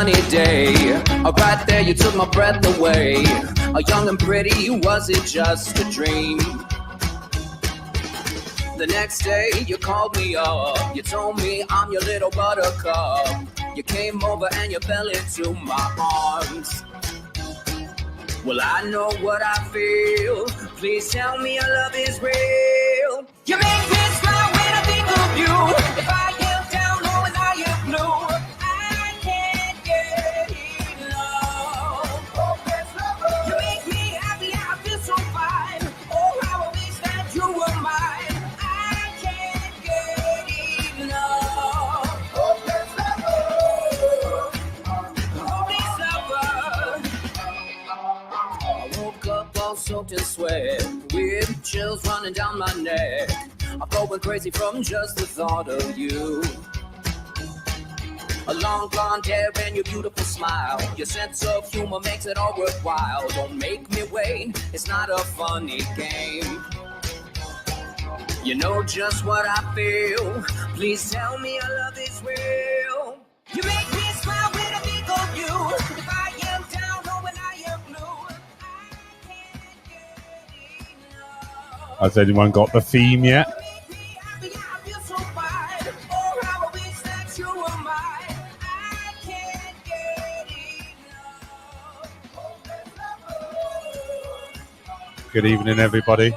sunny day. Right there you took my breath away. Young and pretty, was it just a dream? The next day you called me up. You told me I'm your little buttercup. You came over and you fell into my arms. Well, I know what I feel. Please tell me your love is real. You make me smile when I think of you. If I am down or when I am blue, I can't get enough. You make me happy, I feel so fine. Oh, how I wish that you were mine. I can't get enough. I woke up all soaked in sweat, with chills running down my neck. I'm going crazy from just the thought of you. A long blonde hair and your beautiful smile. Your sense of humor makes it all worthwhile. Don't make me wait, it's not a funny game. You know just what I feel. Please tell me your love is real. You make me smile when I think of you. If I am down or when I am blue, I can't get enough. Has anyone got the theme yet? You make me happy, I feel so fine. Oh, how I wish that you were mine. I can't get enough. Good evening, everybody.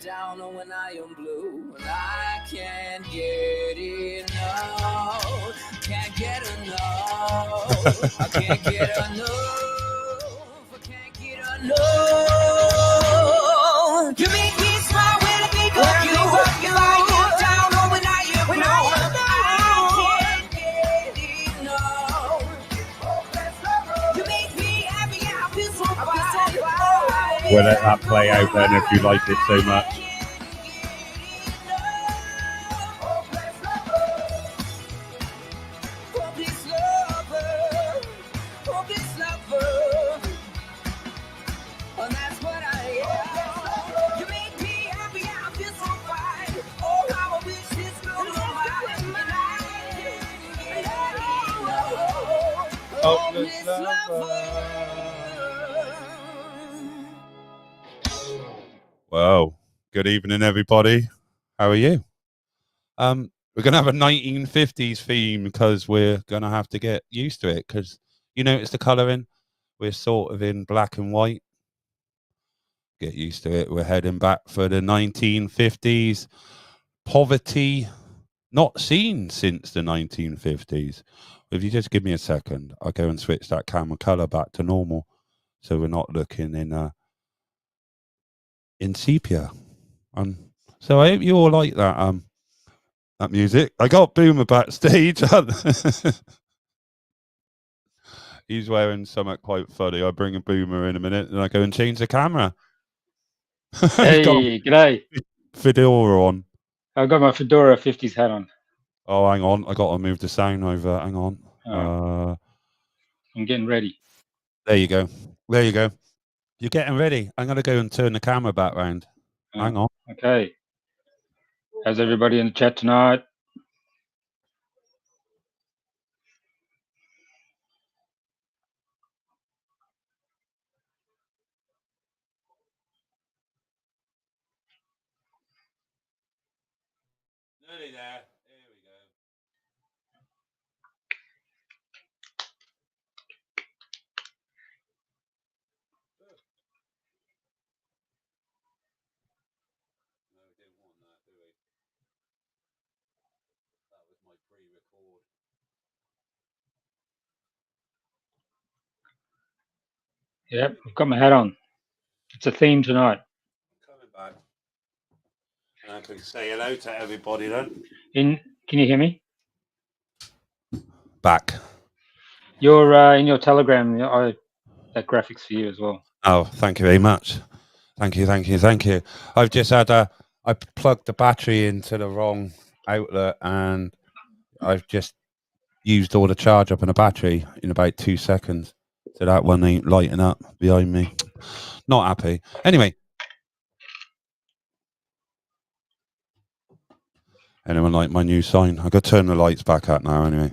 Down or when I am blue, and I can't get enough. Can't get enough. I can't get enough. I can't get enough. You make me smile when I think of you. If I am down or when I am blue, I can't get enough. You make me happy, I feel so fine. We'll let that play out then if you like it so much. Well, good evening, everybody. How are you? We're going to have a 1950s theme because we're going to have to get used to it because you notice the colouring? We're sort of in black and white. Get used to it. We're heading back for the 1950s. Poverty not seen since the 1950s. If you just give me a second, I'll go and switch that camera colour back to normal so we're not looking in sepia. So I hope you all like that that music. I got Boomer backstage. He's wearing something quite funny. I'll bring a Boomer in a minute and I go and change the camera. Hey, g'day. Fedora on. I've got my Fedora 50s hat on. Oh, hang on. I got to move the sound over. Hang on. Oh. I'm getting ready. There you go. There you go. You're getting ready. I'm going to go and turn the camera back round. Hang on. Okay. How's everybody in the chat tonight? Nearly there. There we go. No, we didn't want that, do we? That was my pre-record. Yep, I've got my hat on. It's a theme tonight. I'm coming back. And I can say hello to everybody then. Can you hear me? Back. You're in your Telegram. That graphics for you as well. Oh, thank you very much. Thank you. I've just had I plugged the battery into the wrong outlet and I've just used all the charge up in the battery in about 2 seconds. So that one ain't lighting up behind me. Not happy. Anyway, Anyone like my new sign? I got to turn the lights back up now anyway.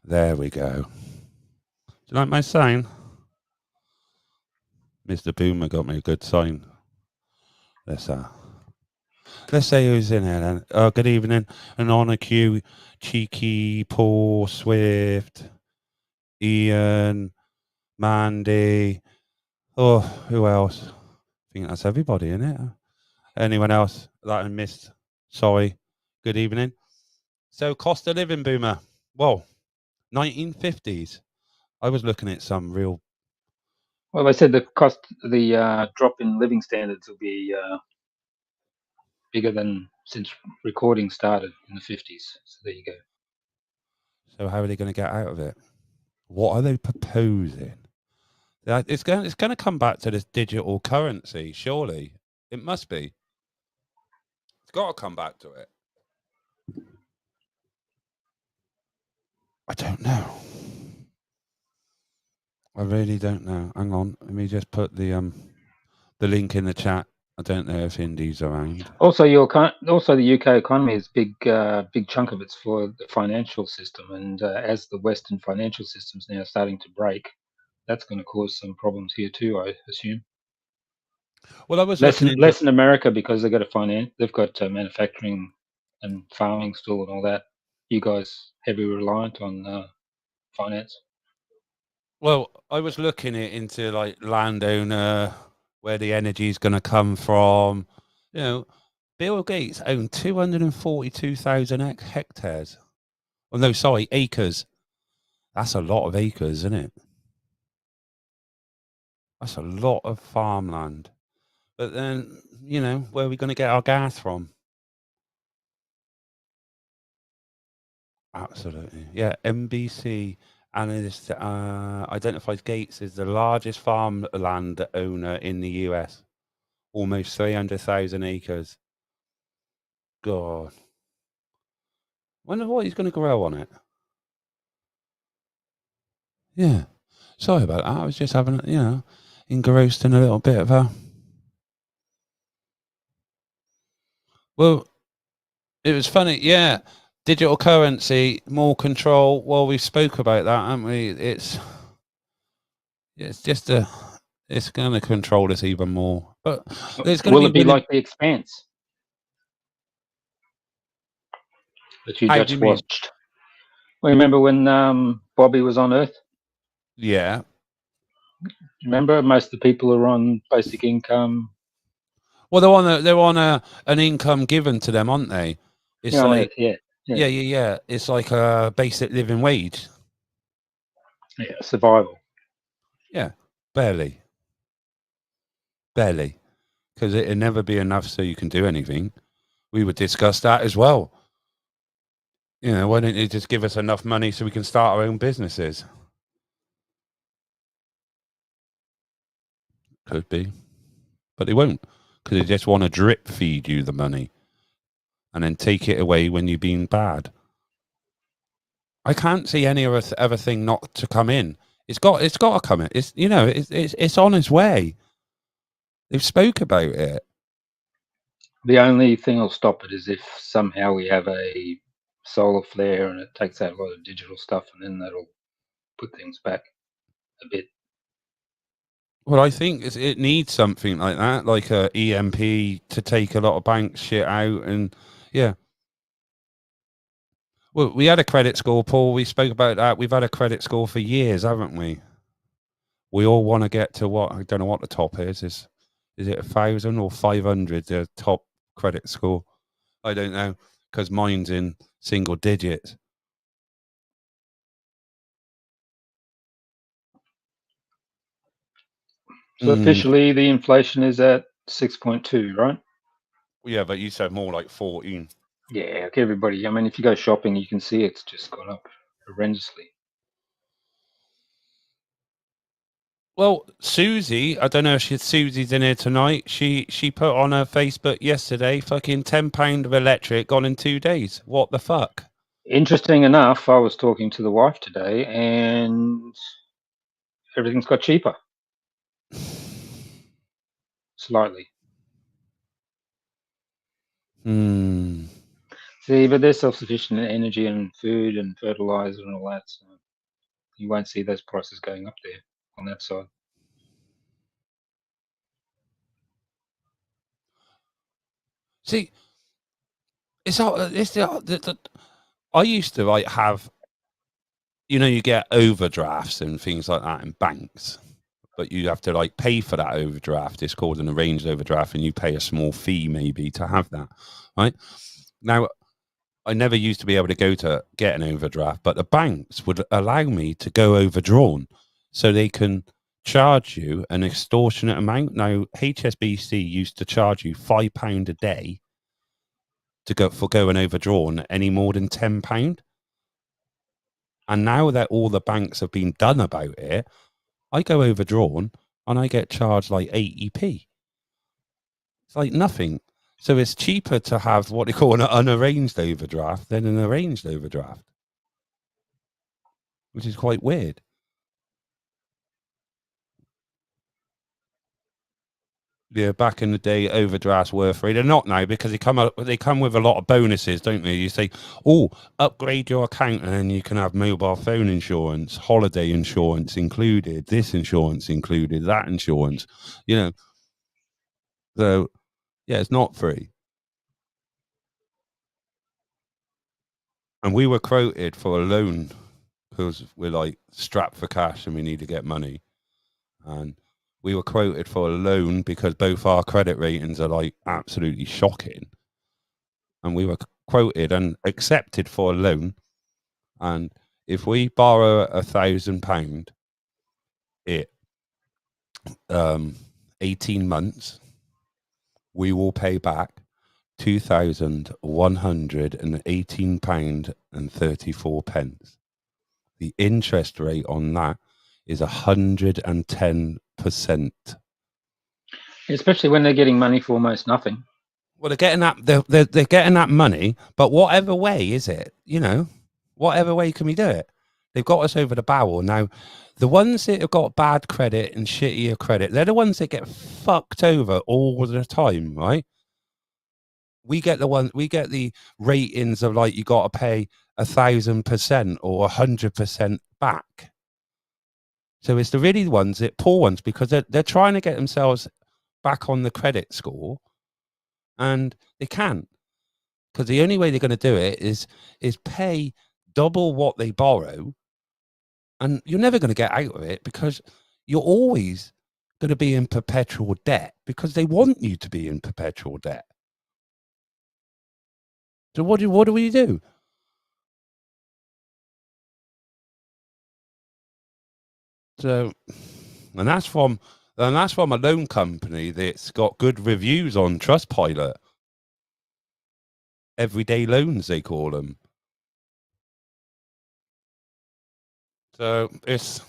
There we go. Do you like my sign? Mr. Boomer got me a good sign. Let's say who's in here then. Good evening. And on a queue, Cheeky, Paul, Swift, Ian, Mandy. Oh, who else? I think that's everybody in it. Anyone else that I missed? Sorry. Good evening. So, cost of living, Boomer. Well, 1950s. I was looking at some real. Well, they said the drop in living standards will be bigger than since recording started in the 50s. So there you go. So how are they going to get out of it? What are they proposing? It's going to come back to this digital currency. Surely it must be. It's got to come back to it. I don't know. I really don't know. Hang on, let me just put the link in the chat. I don't know if Indy's around. Also, the UK economy is big chunk of it's for the financial system, and as the Western financial system's now starting to break, that's going to cause some problems here too, I assume. Well, I was less in America because they've got manufacturing and farming still and all that. You guys heavily reliant on finance. Well, I was looking into like landowner, where the energy is going to come from. You know, Bill Gates owned 242,000 hectares. Oh, no, sorry, acres. That's a lot of acres, isn't it? That's a lot of farmland. But then, where are we going to get our gas from? Absolutely. Yeah, NBC analyst identifies Gates as the largest farmland owner in the US. Almost 300,000 acres. God. Wonder what he's going to grow on it. Yeah. Sorry about that. I was just having, engrossed in a little bit of a... Well, it was funny. Yeah. Digital currency, more control. Well, we spoke about that, haven't we? It's just it's going to control us even more. But it's going Will to it be like The Expanse that you just watched? Well, remember when Bobby was on Earth? Yeah. Remember, most of the people are on basic income. Well, they're on an income given to them, aren't they? It's like Earth, yeah. It's like a basic living wage. Yeah, survival. Yeah, barely, because it'll never be enough so you can do anything. We would discuss that as well. Why don't you just give us enough money so we can start our own businesses? Could be, but they won't, because they just want to drip feed you the money and then take it away when you're being bad. I can't see any other thing not to come in. It's got to come in. It's on its way. They've spoke about it. The only thing that'll stop it is if somehow we have a solar flare and it takes out a lot of digital stuff, and then that'll put things back a bit. Well, I think it needs something like that, like a EMP to take a lot of bank shit out, and yeah. Well, we had a credit score, Paul. We spoke about that. We've had a credit score for years, haven't we? We all want to get to what? I don't know what the top is. Is it 1,000 or 500? The top credit score? I don't know, because mine's in single digits. So officially, the inflation is at 6.2, right? Yeah, but you said more like 14. Yeah, okay, everybody. I mean, if you go shopping, you can see it's just gone up horrendously. Well, Susie, I don't know if Susie's in here tonight. She put on her Facebook yesterday, fucking £10 of electric gone in 2 days. What the fuck? Interesting enough, I was talking to the wife today, and everything's got cheaper. slightly. Hmm. See, but they're self-sufficient in energy and food and fertilizer and all that, so you won't see those prices going up there on that side. See, I used to like have, you get overdrafts and things like that in banks, but you have to like pay for that overdraft. It's called an arranged overdraft, and you pay a small fee maybe to have that. Right now, I never used to be able to go to get an overdraft, but the banks would allow me to go overdrawn, so they can charge you an extortionate amount. Now, HSBC used to charge you £5 a day to go for going overdrawn any more than £10. And now that all the banks have been done about it, I go overdrawn and I get charged like 80p. It's like nothing. So it's cheaper to have what they call an unarranged overdraft than an arranged overdraft, which is quite weird. Yeah, back in the day, overdrafts were free. They're not now because they come with a lot of bonuses, don't they? You say, "Oh, upgrade your account, and then you can have mobile phone insurance, holiday insurance included, this insurance included, that insurance." So yeah, it's not free. And we were quoted for a loan because we're like strapped for cash and we need to get money. And we were quoted for a loan because both our credit ratings are like absolutely shocking. And we were quoted and accepted for a loan. And if we borrow £1,000, it 18 months, we will pay back £2,118.34. The interest rate on that is 110%. Especially when they're getting money for almost nothing. Well, they're getting that they're getting that money, but whatever way is it? Whatever way can we do it? They've got us over the barrel now. The ones that have got bad credit and shittier credit, they're the ones that get fucked over all the time, right? We get the ratings of like you got to pay 1,000% or 100% back. So it's the really ones that poor ones because they're trying to get themselves back on the credit score, and they can't, because the only way they're going to do it is pay double what they borrow, and you're never going to get out of it because you're always going to be in perpetual debt because they want you to be in perpetual debt. So what do we do? So, and that's from a loan company that's got good reviews on Trustpilot. Everyday loans, they call them. So It'd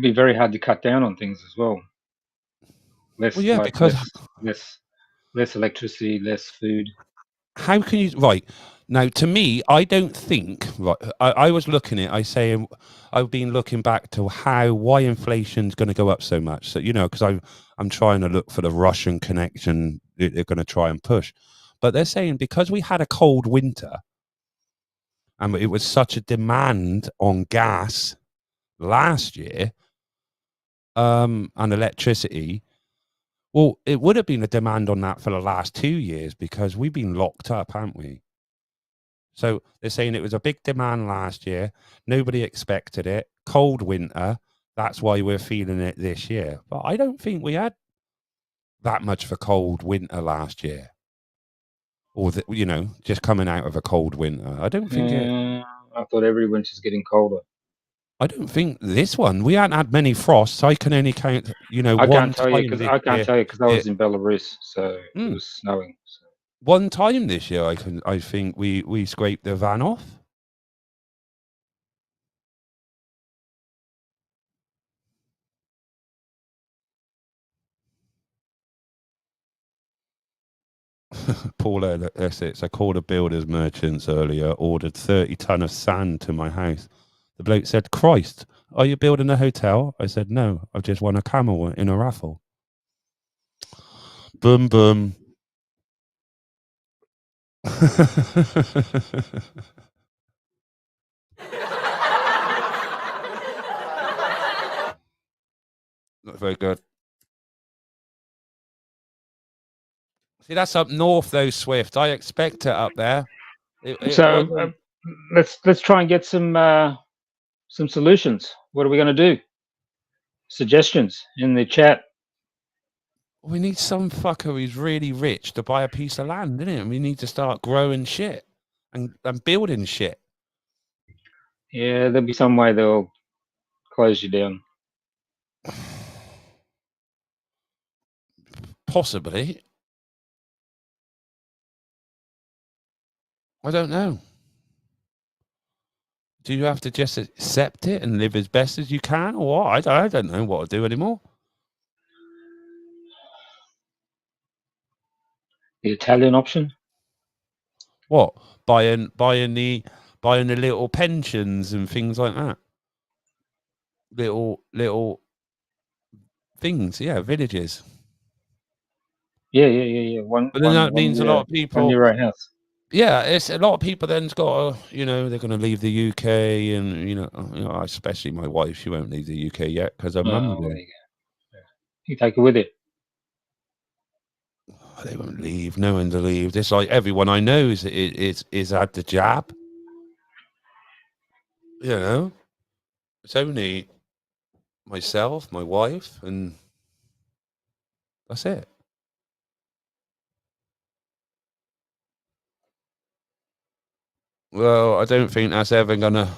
be very hard to cut down on things as well. Less electricity, less food. How can you now? To me, I don't think I was looking at. I've been looking back to why inflation's going to go up so much. So because I'm trying to look for the Russian connection they're going to try and push, but they're saying because we had a cold winter and it was such a demand on gas last year, and electricity. Well, it would have been a demand on that for the last 2 years because we've been locked up, haven't we? So they're saying it was a big demand last year. Nobody expected it. Cold winter. That's why we're feeling it this year. But I don't think we had that much of a cold winter last year. Or, just coming out of a cold winter. I don't think I thought every winter's getting colder. I don't think this one. We haven't had many frosts. I can only count, I can't tell you because I was in Belarus, so it was snowing. So. One time this year, I think we scraped the van off. Paula, that's it. So I called a builder's merchants earlier, ordered 30 ton of sand to my house. The bloke said, "Christ, are you building a hotel? I said, no, I've just won a camel in a raffle. Boom, boom. Not very good. See, that's up north, though, Swift. I expect it up there. It So wasn't. let's try and get some solutions. What are we going to do? Suggestions in the chat. We need some fucker who's really rich to buy a piece of land, innit? And we need to start growing shit and building shit. Yeah, there'll be some way they'll close you down. Possibly. I don't know. Do you have to just accept it and live as best as you can, or what? I don't know what to do anymore. The Italian option? What? Buying the little pensions and things like that. Little things, yeah, villages. Yeah. But then that means a lot of One people. euro house. Yeah, it's a lot of people. Then's got to, they're going to leave the UK, and especially my wife. She won't leave the UK yet because her mum will. There you go. You take it with you. They won't leave. No one to leave. It's like everyone I know is had the jab. It's only myself, my wife, and that's it. Well, I don't think that's ever gonna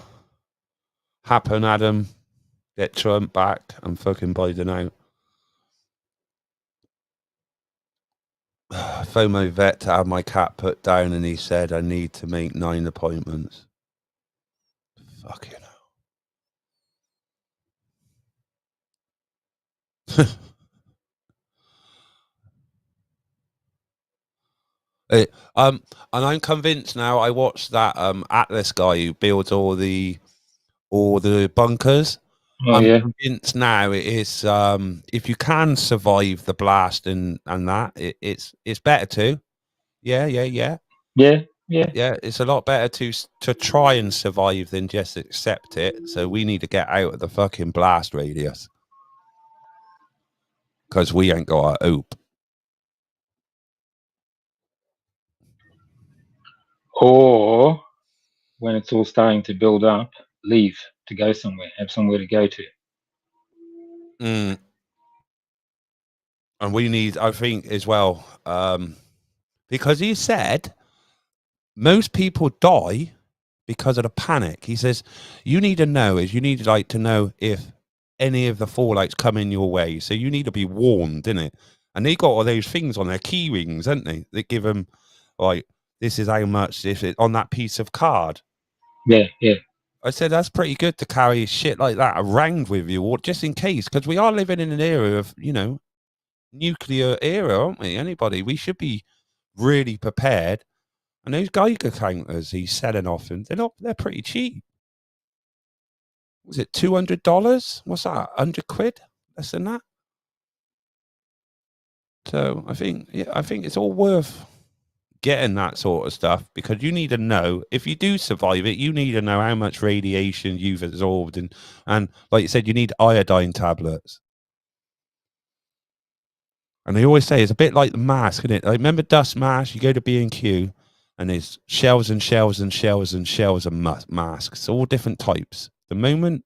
happen, Adam. Get Trump back and fucking Biden out. I phoned my vet to have my cat put down, and he said I need to make 9 appointments. Fucking hell. And I'm convinced now. I watched that Atlas guy who builds all the bunkers. I'm convinced now it is if you can survive the blast and that it's better to. Yeah. It's a lot better to try and survive than just accept it. So we need to get out of the fucking blast radius because we ain't got a hope. Or when it's all starting to build up, leave to go somewhere, have somewhere to go to. And we need, I think, as well, because he said most people die because of the panic. He says you need to know if any of the fallout's coming your way. So you need to be warned, innit? And they got all those things on their key rings, haven't they? They give them like, this is how much if it on that piece of card. Yeah. I said that's pretty good to carry shit like that around with you, or just in case, because we are living in an era of nuclear era, aren't we? We should be really prepared. And those Geiger counters he's selling off, and they're pretty cheap. Was it $200? What's that? 100 quid? Less than that. So I think it's all worth getting that sort of stuff, because you need to know if you do survive it. You need to know how much radiation you've absorbed, and like you said, you need iodine tablets. And they always say it's a bit like the mask, isn't it? I remember dust mask. You go to B&Q, and there's shelves and shelves and shelves and shelves of masks, all different types. The moment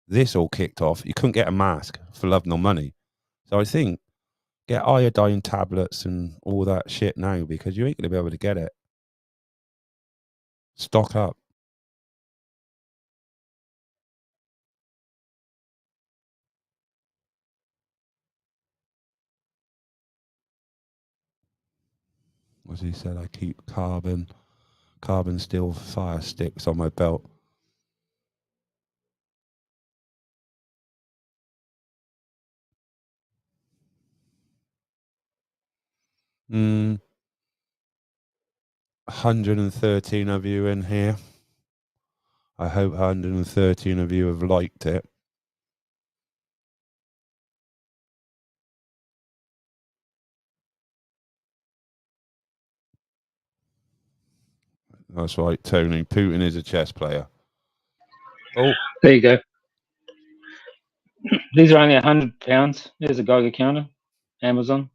this all kicked off, you couldn't get a mask for love nor money. So I think get iodine tablets and all that shit now, because you ain't going to be able to get it. Stock up. As he said, I keep carbon steel fire sticks on my belt. Mm. 113 of you in here. I hope 113 of you have liked it. That's right, Tony. Putin is a chess player. Oh, There you go. These are only £100. There's a Geiger counter, Amazon.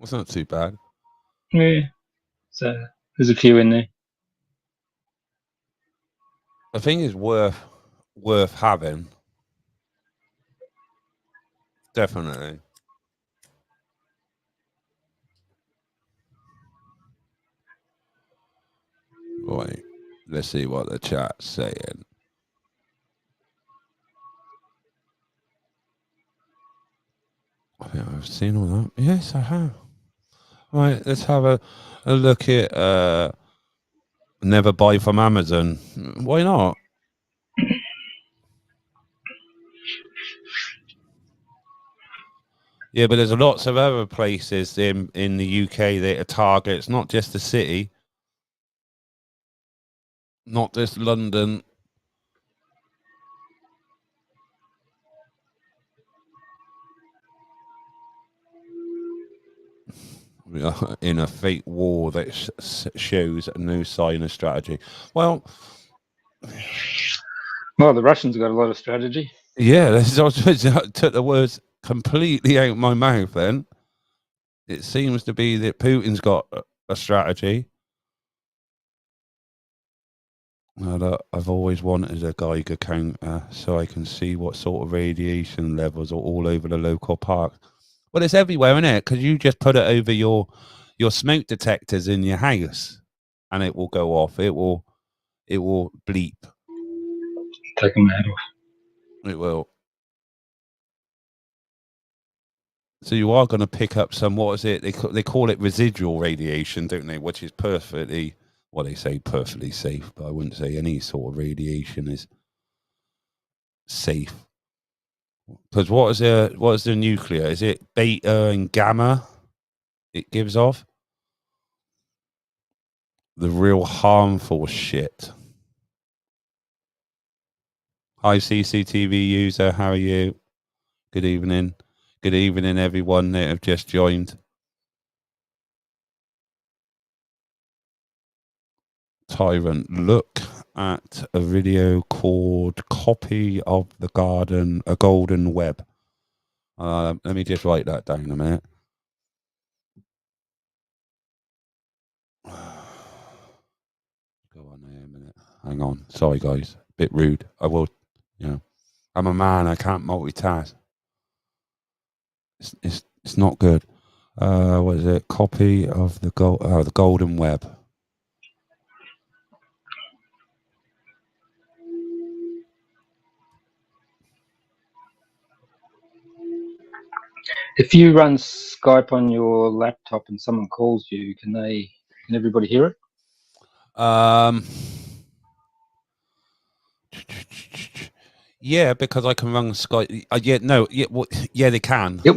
that's not too bad. Yeah. So there's a few in there. I think it's worth having. Definitely. Right. Let's see what the chat's saying. I think I've seen all that. Yes, I have. Right, let's have a look at never buy from Amazon. Why not? Yeah, but there's lots of other places in the UK that are targets, not just the city, not just London. We are in a fake war that shows no sign of strategy. Well, the Russians got a lot of strategy. yeah, I took the words completely out of my mouth. Then it seems to be that Putin's got a strategy. I've always wanted a Geiger counter so I can see what sort of radiation levels are all over the local park. Well, it's everywhere, isn't it? Because you just put it over your smoke detectors in your house, and it will go off. It will bleep. Take them out off. It will. So you are going to pick up some. What is it? They call it residual radiation, don't they? Which is perfectly, well, they say perfectly safe, but I wouldn't say any sort of radiation is safe. Because what is the nuclear? Is it beta and gamma? It gives off the real harmful shit. Hi, CCTV user. How are you? Good evening. Good evening, everyone that have just joined. Tyrant, look at a video called "Copy of the Garden, a Golden Web." Let me just write that down a minute. Go on there a minute. Hang on. Sorry, guys. Bit rude. I will. I'm a man. I can't multitask. It's not good. What is it? Copy of the the Golden Web. If you run Skype on your laptop and someone calls you, can everybody hear it? Yeah, because I can run Skype. Yeah, they can. Yep.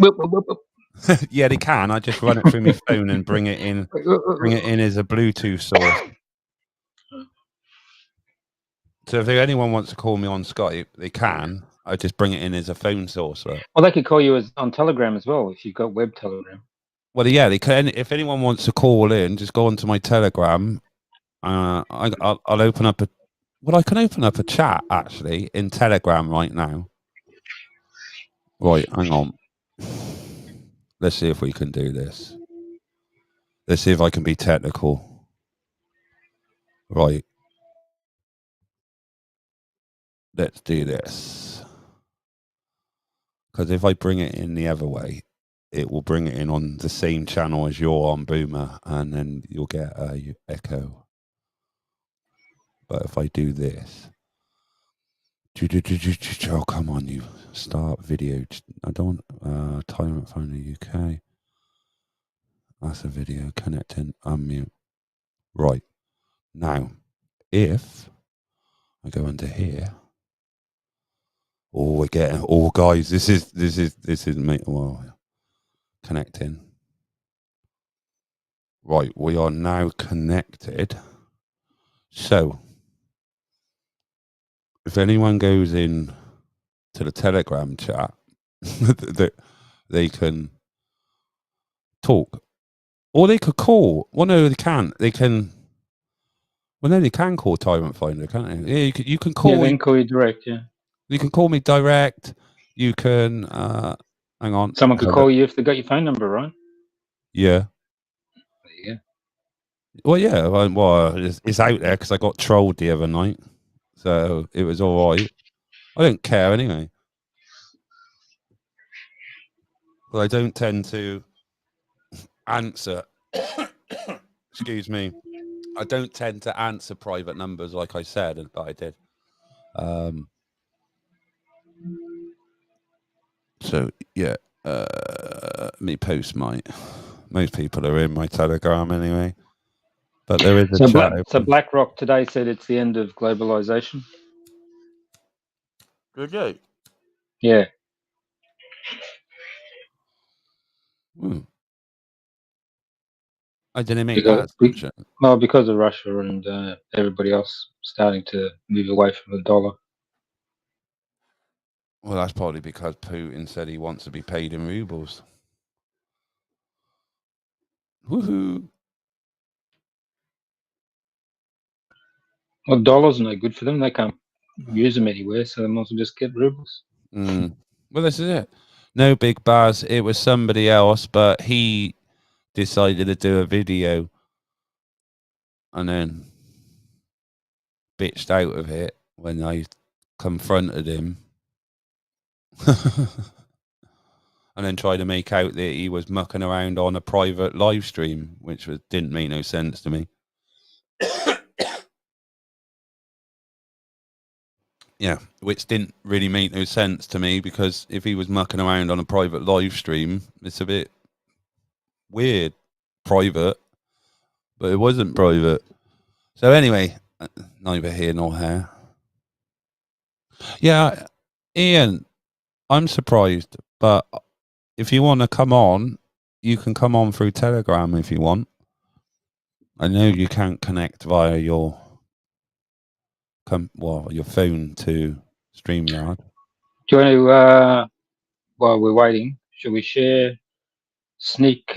Yeah, they can. I just run it through my phone and bring it in as a Bluetooth source. So if anyone wants to call me on Skype, they can. I just bring it in as a phone source. Right? Well, they could call you on Telegram as well if you've got web Telegram. Well, yeah, they can. If anyone wants to call in, just go onto my Telegram. I'll open up a. Well, I can open up a chat actually in Telegram right now. Right, hang on. Let's see if we can do this. Let's see if I can be technical. Right. Let's do this. Because if I bring it in the other way, it will bring it in on the same channel as you're on Boomer, and then you'll get a echo. But if I do this, oh come on, you start video. I don't Tyrant phone in the UK. That's a video connecting. Unmute. Right now, if I go into here, we're getting. Oh, guys, this is me. Well, connecting. Right, we are now connected. So, if anyone goes in to the Telegram chat, they can talk, or they could call. Well, no, they can't. They can. Well, no, they can call Tyrant Finder, can't they? Yeah, you can Yeah, call. they can call you direct. Yeah, You can call me direct. You can. Hang on. someone could call you if they got your phone number, right? Yeah. There you go. Well, yeah. Well, it's out there because I got trolled the other night, so it was all right. I don't care anyway. But I don't tend to answer. Excuse me. I don't tend to answer private numbers like I said, but I did. So yeah, me post most people are in my Telegram anyway, but there is a So, chat. so BlackRock today said it's the end of globalization. Good day. Yeah, I didn't make because that assumption. well, because of Russia and everybody else starting to move away from the dollar. Well, that's probably because Putin said he wants to be paid in rubles. Woohoo! Well, dollars are no good for them. They can't use them anywhere, so they might as well just get rubles. Well, this is it. No big buzz. It was somebody else, but he decided to do a video and then bitched out of it when I confronted him. And then tried to make out that he was mucking around on a private live stream, which didn't make no sense to me. Yeah, which didn't really make no sense to me because if he was mucking around on a private live stream, it's a bit weird. Private, but it wasn't private. So anyway, neither here nor there. Yeah, Ian, I'm surprised, but if you want to come on, you can come on through Telegram if you want. I know you can't connect via your your phone to StreamYard. Do you want to, while we're waiting, should we share sneak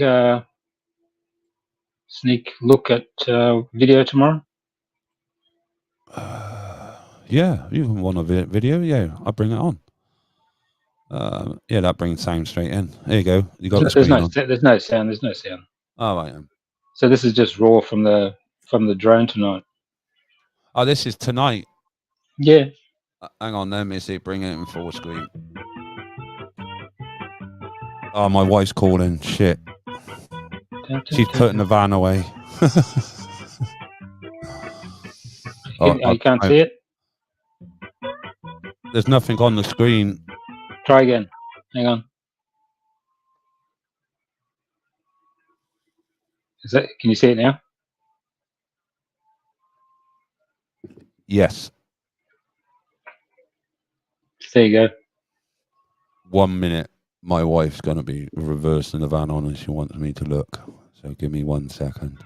look at video tomorrow? Yeah, you want a video? Yeah, I'll bring it on. Yeah, that brings sound straight in. There you go. You got the There's screen on. there's no sound. There's no sound. Oh, right. So this is just raw from the drone tonight. Oh, this is tonight. Yeah. Hang on, let me see. Bring it in full screen. Oh, my wife's calling. Shit. She's putting the van away. You can't see it? There's nothing on the screen. Try again. Hang on. Can you see it now? Yes. There you go. 1 minute. My wife's going to be reversing the van on and she wants me to look. So give me 1 second.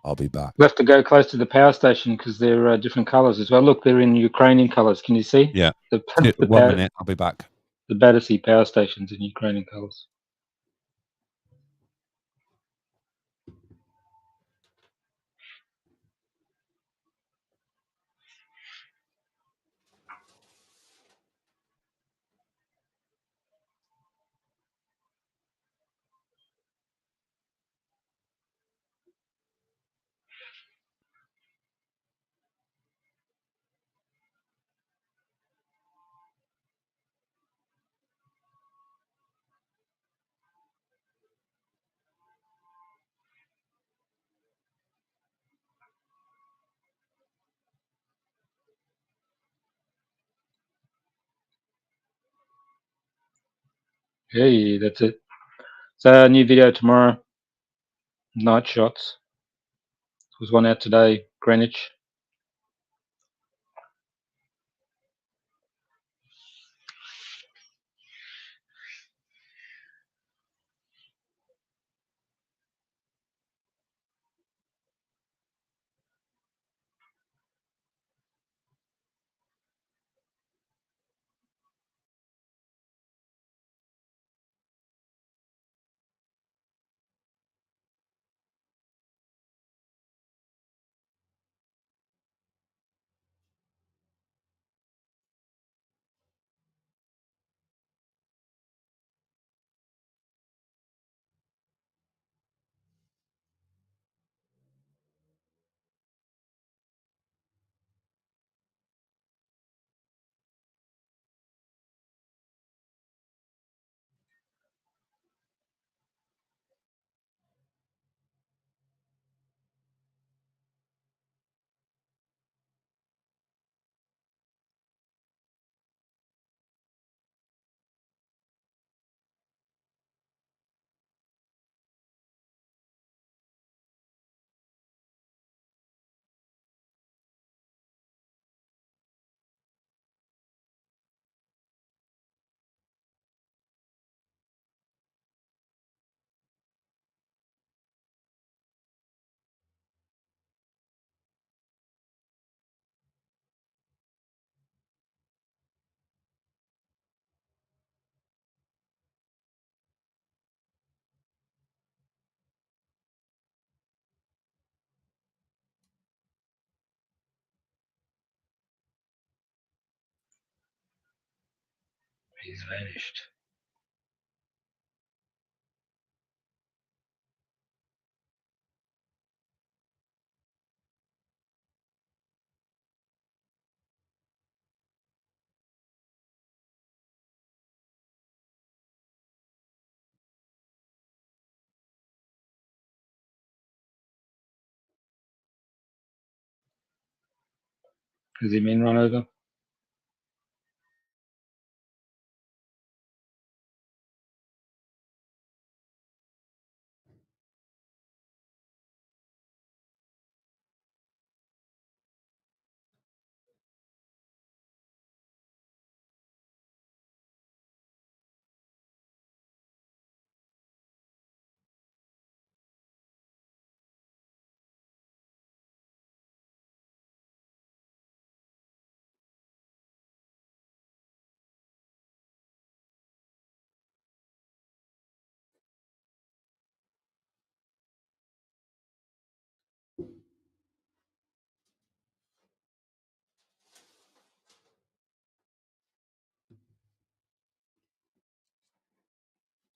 I'll be back. We have to go close to the power station because they're different colors as well. Look, they're in Ukrainian colors. Can you see? Yeah. The 1 minute. I'll be back. The Battersea power station's in Ukrainian colors. Hey, that's it. So, new video tomorrow. Night shots. There's one out today, Greenwich. He's vanished. Has he been run over?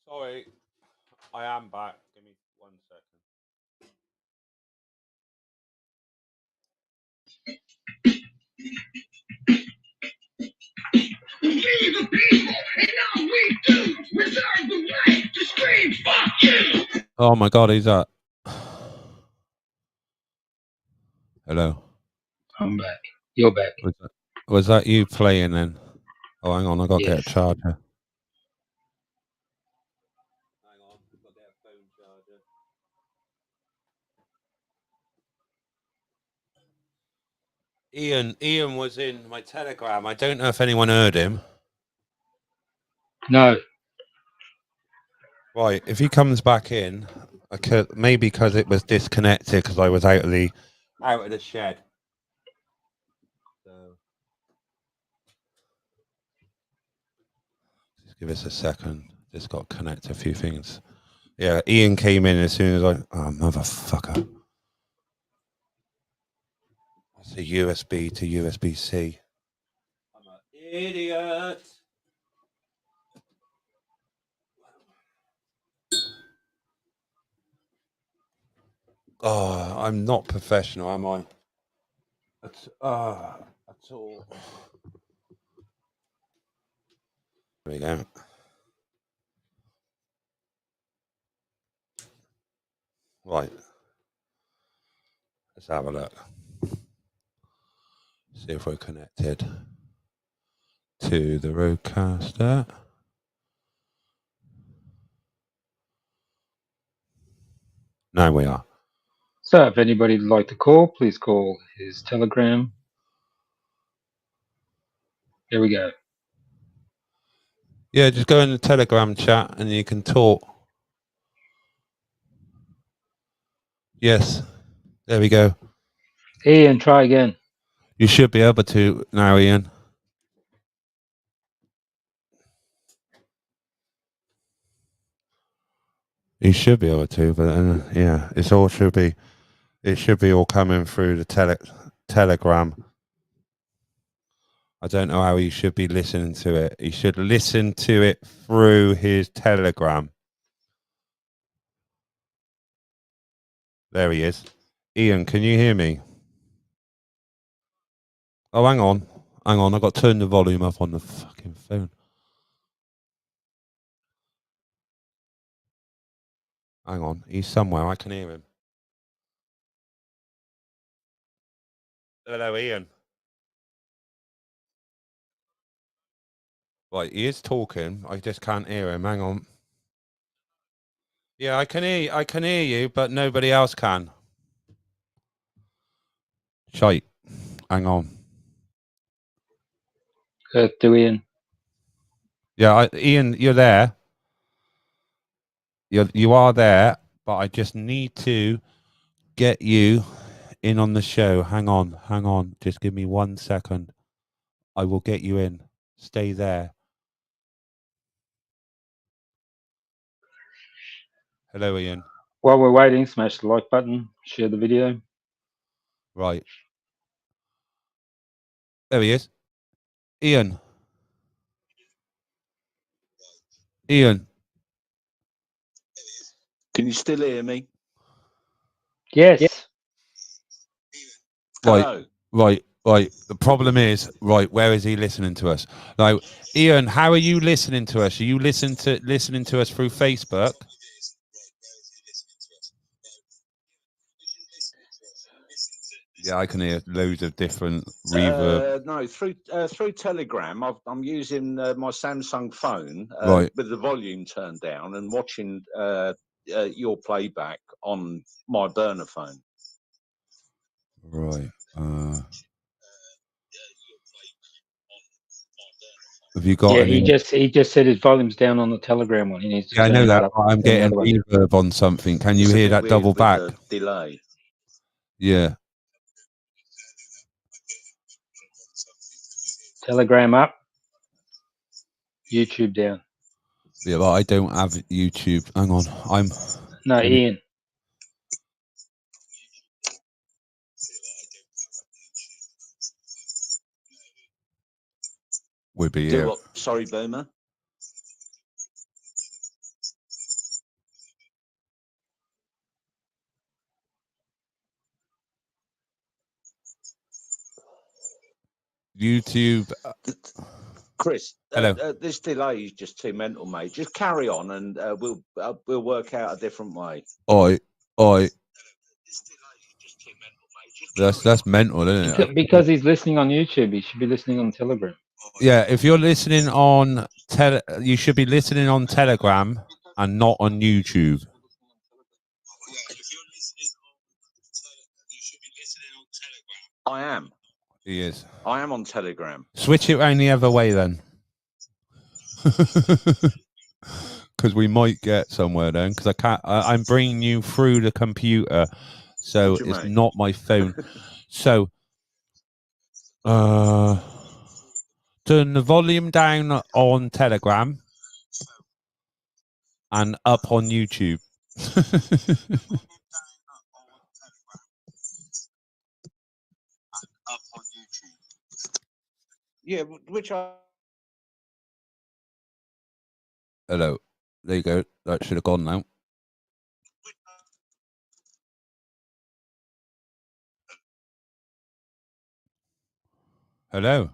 Sorry, I am back. Give me 1 second. We the people, and all we do, reserve the right to scream, fuck you! Oh my God, who's that? Hello. I'm back. You're back. Was that you playing then? Oh, hang on, I got to get a Yes. charger. Hang on, I've got to get a phone charger. Ian was in my Telegram. I don't know if anyone heard him. No. Right, if he comes back in, I could, maybe because it was disconnected because I was out of the shed. So just give us a second. Just got to connect a few things. Yeah, Ian came in as soon as oh, motherfucker. That's a USB to USB-C. I'm an idiot. Oh, I'm not professional, am I? At all. There we go. Right. Let's have a look. See if we're connected to the roadcaster. No, we are. So if anybody'd like to call, please call his Telegram. There we go. Yeah, just go in the Telegram chat and you can talk. Yes. There we go. Ian, try again. You should be able to now, Ian. You should be able to, but yeah, it should be all coming through the Telegram. I don't know how he should be listening to it. He should listen to it through his Telegram. There he is. Ian, can you hear me? Oh, hang on. Hang on. I've got to turn the volume up on the fucking phone. Hang on. He's somewhere. I can hear him. Hello, Ian. Right, he is talking. I just can't hear him. Hang on. Yeah, I can hear you, but nobody else can. Shite. Hang on. To Ian. Yeah, Ian, you're there. You are there, but I just need to get you in on the show. Hang on. Just give me 1 second. I will get you in. Stay there. Hello, Ian. While we're waiting, smash the like button, share the video. Right. There he is. Ian. Ian. Can you still hear me? Yes. Hello. Right. The problem is, where is he listening to us? Like, Ian, how are you listening to us? Are you listening to us through Facebook? Yeah, I can hear loads of different reverb. No, through Telegram. I'm using my Samsung phone Right. with the volume turned down and watching your playback on my burner phone. Right. Have you got Yeah, any? he just said his volume's down on the Telegram one. He needs to Yeah, I know turn that. it up. I'm on the getting other one. reverb on something. Can you It's a hear bit that weird double with back? the delay. Yeah. Telegram up. YouTube down. Yeah, but I don't have YouTube. Hang on. No, Ian. We'll be Do here. what? Sorry, Boomer. YouTube. Chris, Hello. this delay is just too mental, mate. Just carry on, and we'll work out a different way. Oi. That's mental, isn't it? Because he's listening on YouTube, he should be listening on Telegram. Yeah, if you're listening on you should be listening on Telegram and not on YouTube. I am. He is. I am on Telegram. Switch it around the other way then. Because we might get somewhere then. Because I can't. I'm bringing you through the computer, so it's not my phone. So, turn the volume down on Telegram and up on YouTube. Yeah, which I. Hello. There you go. That should have gone now. Hello.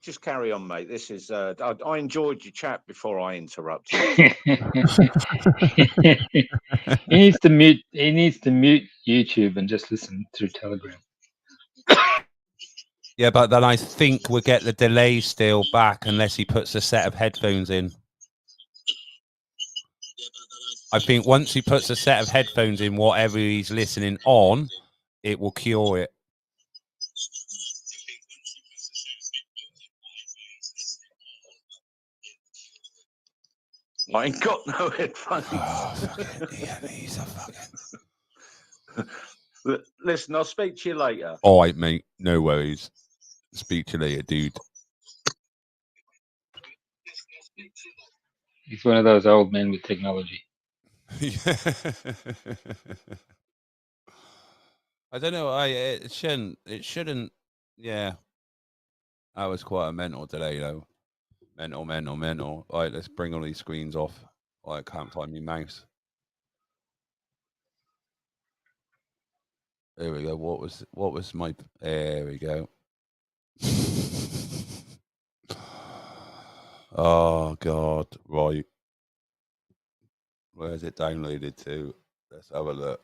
Just carry on, mate. This is. I enjoyed your chat before I interrupted. He needs to mute. He needs to mute YouTube and just listen through Telegram. Yeah, but then I think we'll get the delay still back unless he puts a set of headphones in. I think once he puts a set of headphones in, whatever he's listening on, it will cure it. I ain't got no headphones. Oh, fucking, he's a fucking... Listen, I'll speak to you later. All right, mate. No worries. Speak to you later, dude. He's one of those old men with technology. I don't know. It shouldn't. Yeah, that was quite a mental delay, though. Mental. All right, let's bring all these screens off. I can't find my mouse. There we go. What was my? There we go. Oh God! Right, where's it downloaded to? Let's have a look.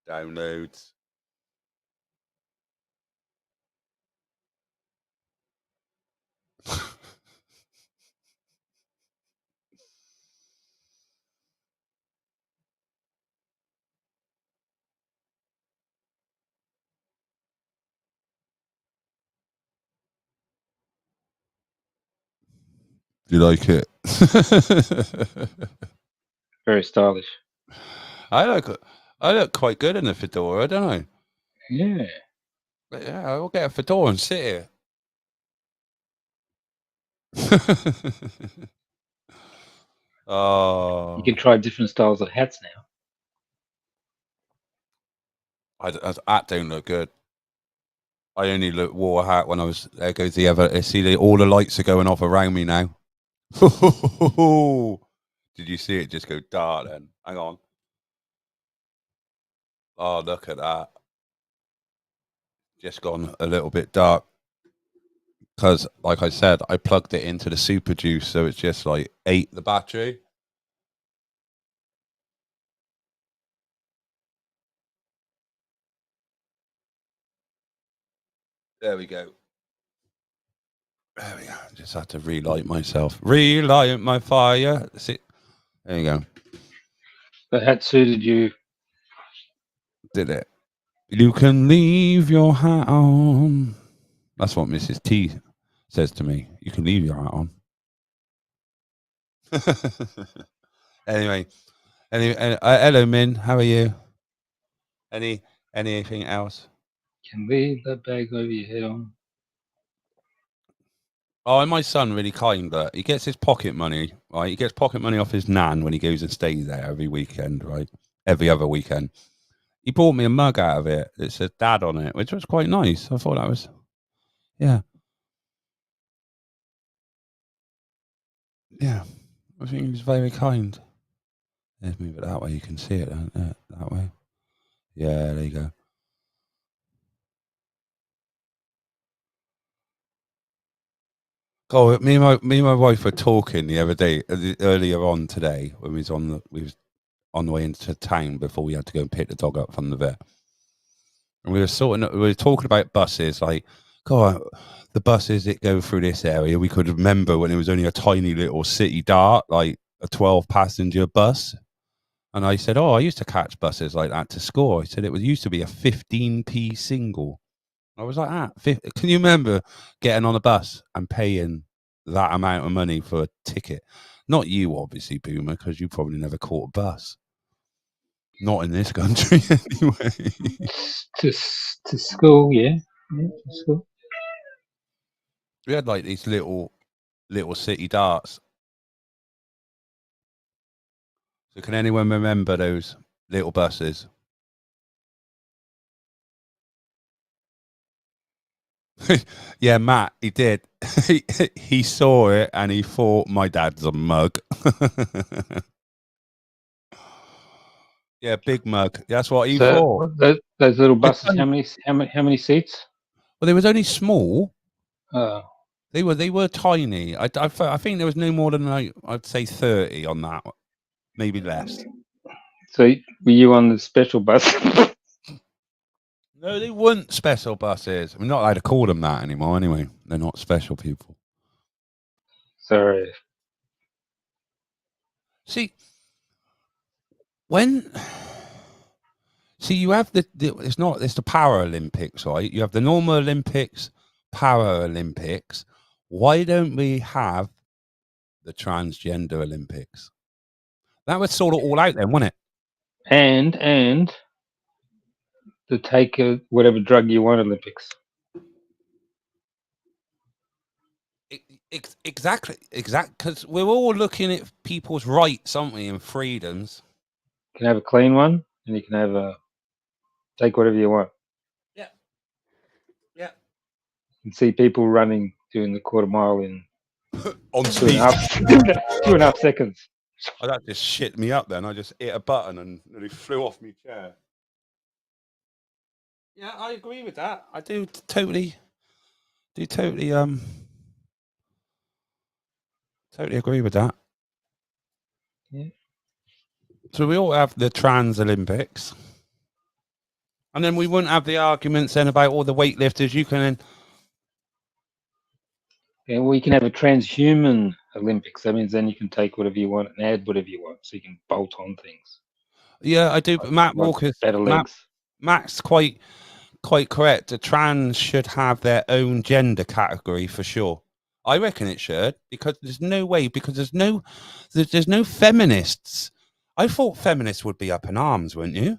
Downloads. Do you like it? Very stylish. I look quite good in a fedora, don't I? Yeah. But yeah, I'll get a fedora and sit here. Oh, You can try different styles of hats now. that don't look good. I only wore a hat when I was. There goes the other. See, all the lights are going off around me now. Did you see it just go dark then? Hang on. Oh, look at that. Just gone a little bit dark. Because, like I said, I plugged it into the super juice, so it's just like ate the battery. There we go. There we go. Just had to relight myself. Relight my fire. See, there you go. The hat suited you. Did it? You can leave your hat on. That's what Mrs. T says to me. You can leave your hat on. Anyway, hello, Min. How are you? Anything else? Can leave that bag over your head on. Oh, and my son really kind. He gets his pocket money, right? He gets pocket money off his nan when he goes and stays there every weekend, right? Every other weekend. He bought me a mug out of it that says Dad on it, which was quite nice. I thought that was, yeah. Yeah. I think he was very kind. Let's move it that way. You can see it that way. Yeah, there you go. Oh, me and my wife were talking the other day, earlier on today, when we was on the way into town before we had to go and pick the dog up from the vet. And we were talking about buses, like, God, the buses that go through this area, we could remember when it was only a tiny little city dart, like a 12-passenger bus. And I said, oh, I used to catch buses like that to school. I said it used to be a 15p single. I was like, can you remember getting on a bus and paying that amount of money for a ticket? Not you, obviously, Boomer, because you probably never caught a bus. Not in this country, anyway. To school, yeah. Yeah, to school. We had like these little city darts. So can anyone remember those little buses? Yeah, Matt, he did. He saw it and he thought my dad's a mug. Yeah, big mug. That's what he thought. Those little buses. How many seats? Well, they was only small. Oh. They were tiny. I think there was no more than like, I'd say 30 on that, maybe less. So were you on the special bus? No, they weren't special buses. I'm not allowed to call them that anymore. Anyway, they're not special people. Sorry. See, you have it's the Paralympics, right? You have the normal Olympics, Paralympics. Why don't we have the transgender Olympics? That would sort it all out then, wouldn't it? And to take whatever drug you want Olympics. Exactly. Because we're all looking at people's rights, aren't we, and freedoms. You can have a clean one, and you can have take whatever you want. Yeah. Yeah. You can see people running, doing the quarter mile in on 2.5 seconds. Oh, that just shit me up then. I just hit a button and nearly flew off my chair. Yeah, I agree with that. I do totally agree with that. Yeah. So we all have the trans Olympics. And then we wouldn't have the arguments then about all the weightlifters. You can Yeah, well, you can have a transhuman Olympics. That means then you can take whatever you want and add whatever you want, so you can bolt on things. Yeah, I do. But Matt Walker, better legs. Matt's quite correct. The trans should have their own gender category for sure. I reckon it should, because there's no way, because there's no feminists. I thought feminists would be up in arms, wouldn't you?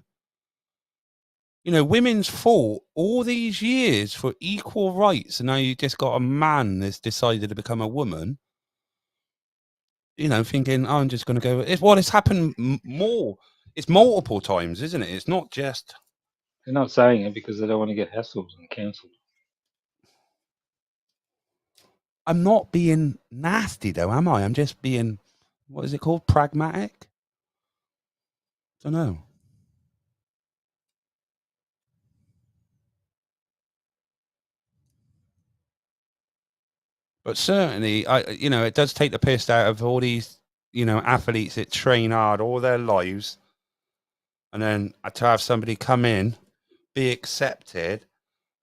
You know, women's fought all these years for equal rights, and now you just got a man that's decided to become a woman. You know, thinking, oh, I'm just going to go. It's happened more. It's multiple times, isn't it? It's not just. They're not saying it because they don't want to get hassled and cancelled. I'm not being nasty though, am I? I'm just being, what is it called? Pragmatic? Don't know. But certainly, it does take the piss out of all these, athletes that train hard all their lives, and then to have somebody come in, be accepted,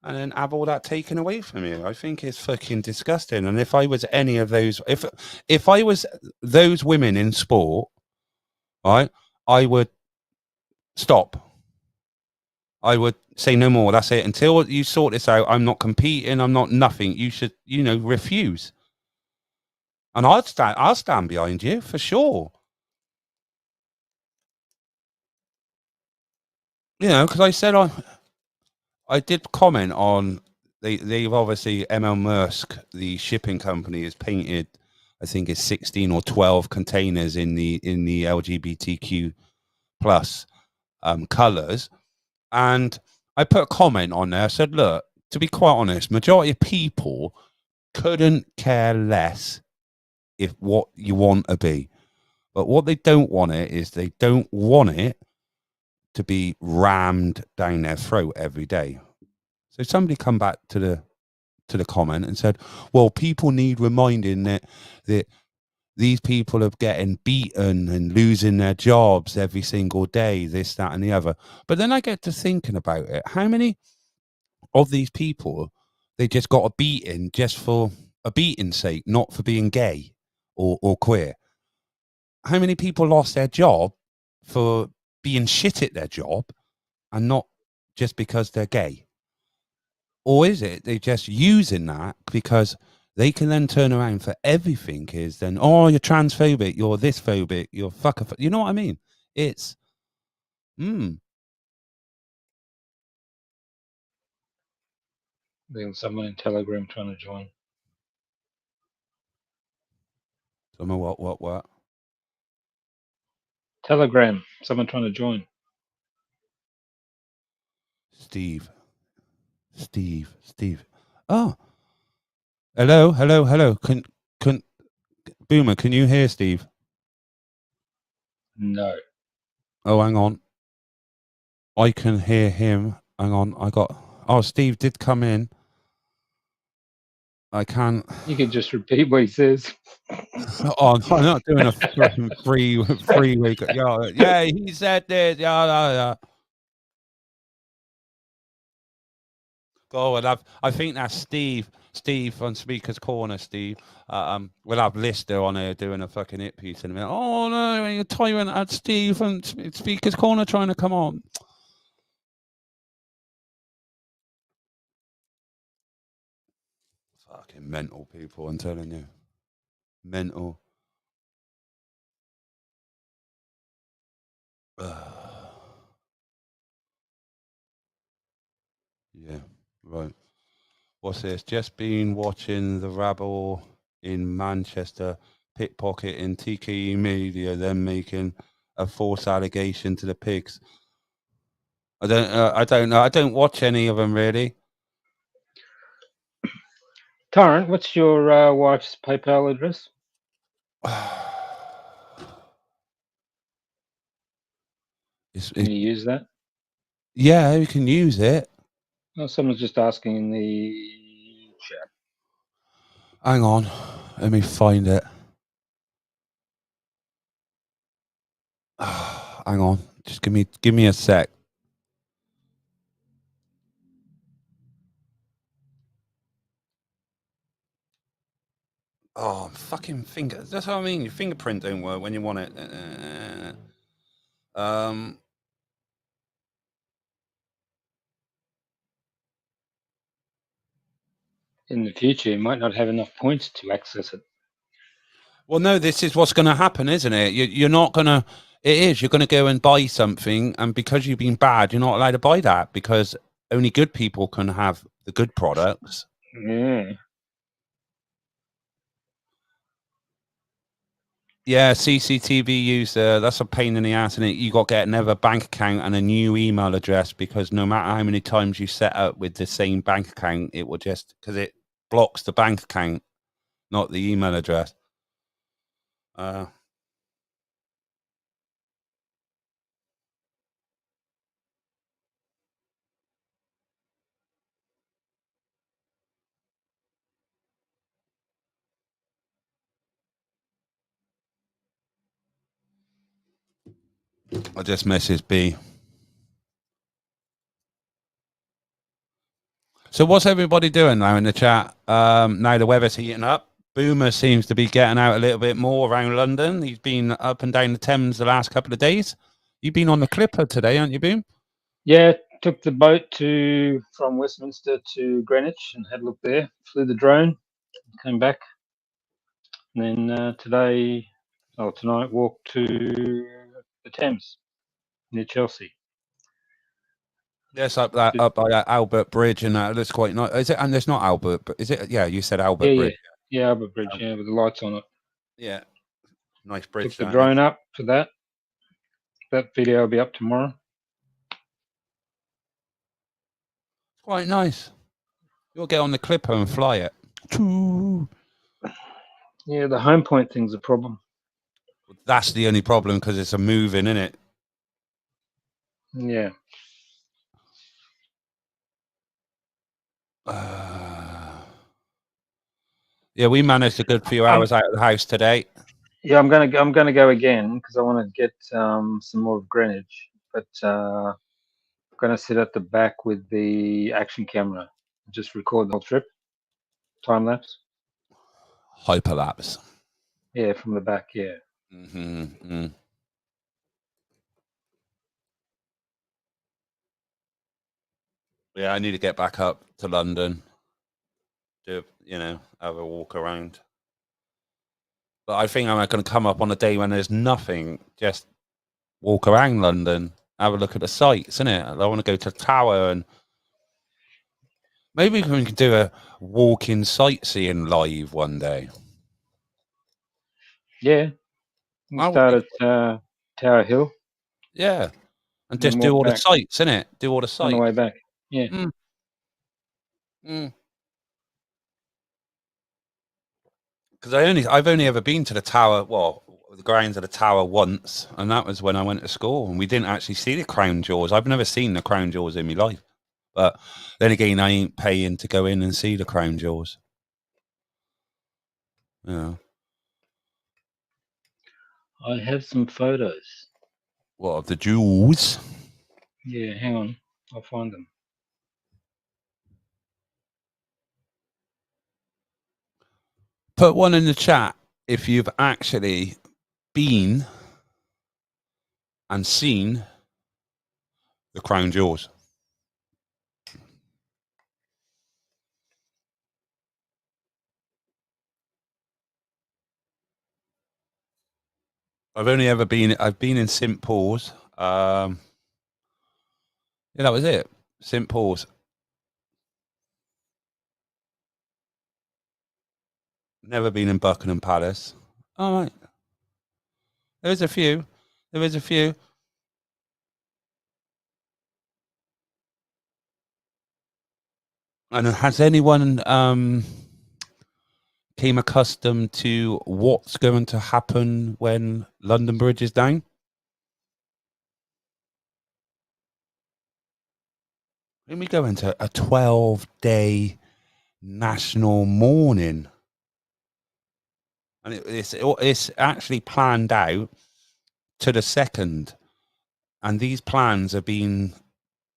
and then have all that taken away from you. I think it's fucking disgusting. And if I was any of those, if I was those women in sport, right, I would stop. I would say no more. That's it. Until you sort this out, I'm not competing. I'm not nothing. You should, refuse. And I'll stand behind you for sure. Because I said I did comment on they've obviously ML Maersk, the shipping company, has painted, I think it's 16 or 12 containers in the LGBTQ plus colors, and I put a comment on there. I said, look, to be quite honest, majority of people couldn't care less if what you want to be, but what they don't want they don't want it to be rammed down their throat every day. So somebody come back to the comment and said, well, people need reminding that these people are getting beaten and losing their jobs every single day, this, that, and the other. But then I get to thinking about it. How many of these people, they just got a beating just for a beating's sake, not for being gay or queer? How many people lost their job for being shit at their job and not just because they're gay? Or is it they're just using that because they can then turn around for everything is then, oh, you're transphobic, you're this phobic, you're fucker. You know what I mean? It's, There's someone in Telegram trying to join. Someone what? Telegram, someone trying to join. Steve. Oh, hello. Can Boomer? Can you hear Steve? No. Oh, hang on. I can hear him. Hang on. Steve did come in. I can't. You can just repeat what he says. Oh, I'm not doing a fucking free week. Yeah, he said this. Yeah. Go on. I think that's Steve. Steve on Speaker's Corner. Steve. We'll have Lister on here doing a fucking hit piece in a minute. Oh no, you're tyrant at Steve on Speaker's Corner trying to come on. Fucking mental people, I'm telling you. Mental. Yeah, right. What's this? Just been watching the rabble in Manchester pickpocketing TKE media, then making a false allegation to the pigs. I don't know. I don't watch any of them really. Tyrant, what's your wife's PayPal address? Can you use that? Yeah, you can use it. Oh, someone's just asking in the chat. Hang on, let me find it. Hang on, just give me a sec. Oh, fucking finger. That's what I mean. Your fingerprint don't work when you want it. In the future, you might not have enough points to access it. Well, no, this is what's going to happen, isn't it? You're not going to... It is. You're going to go and buy something, and because you've been bad, you're not allowed to buy that because only good people can have the good products. Yeah. Yeah, CCTV user, that's a pain in the ass, and you got to get another bank account and a new email address because no matter how many times you set up with the same bank account, it will just, because it blocks the bank account not the email address. I just messaged B. So what's everybody doing now in the chat? Now the weather's heating up. Boomer seems to be getting out a little bit more around London. He's been up and down the Thames the last couple of days. You've been on the Clipper today, haven't you, Boom? Yeah, took the boat from Westminster to Greenwich and had a look there. Flew the drone, came back, and then tonight walked to the Thames near Chelsea. Yes, up by that Albert Bridge, and that looks quite nice. Is it? And there's not Albert, but is it? Yeah, you said Albert Bridge. Yeah, Albert Bridge. Yeah, with the lights on it. Yeah, nice bridge. Took the drone up for that. That video will be up tomorrow. Quite nice. You'll get on the Clipper and fly it. Yeah, the home point thing's a problem. That's the only problem because it's a moving, isn't it? Yeah. Yeah, we managed a good few hours out of the house today. Yeah, I'm gonna go again because I want to get some more of Greenwich, but I'm gonna sit at the back with the action camera, just record the whole trip, time lapse. Hyperlapse. Yeah, from the back. Yeah. Mm-hmm. Yeah, I need to get back up to London. Have a walk around. But I think I'm going to come up on a day when there's nothing. Just walk around London, have a look at the sights, innit? I want to go to the Tower, and maybe we can do a walk-in sightseeing live one day. Yeah. We start at Tower Hill. Yeah, and just do all the sights, innit? Do all the sights on the way back. Yeah. Because I've only ever been to the Tower, the grounds of the Tower once, and that was when I went to school, and we didn't actually see the Crown Jewels. I've never seen the Crown Jewels in my life, but then again, I ain't paying to go in and see the Crown Jewels. Yeah. I have some photos. What, of the jewels? Yeah, hang on, I'll find them. Put one in the chat if you've actually been and seen the Crown Jewels. I've been in St. Paul's. Yeah, that was it. St. Paul's. Never been in Buckingham Palace. All right. There is a few. And has anyone came accustomed to what's going to happen when London Bridge is down? When we go into a 12-day national mourning, and it's actually planned out to the second, and these plans have been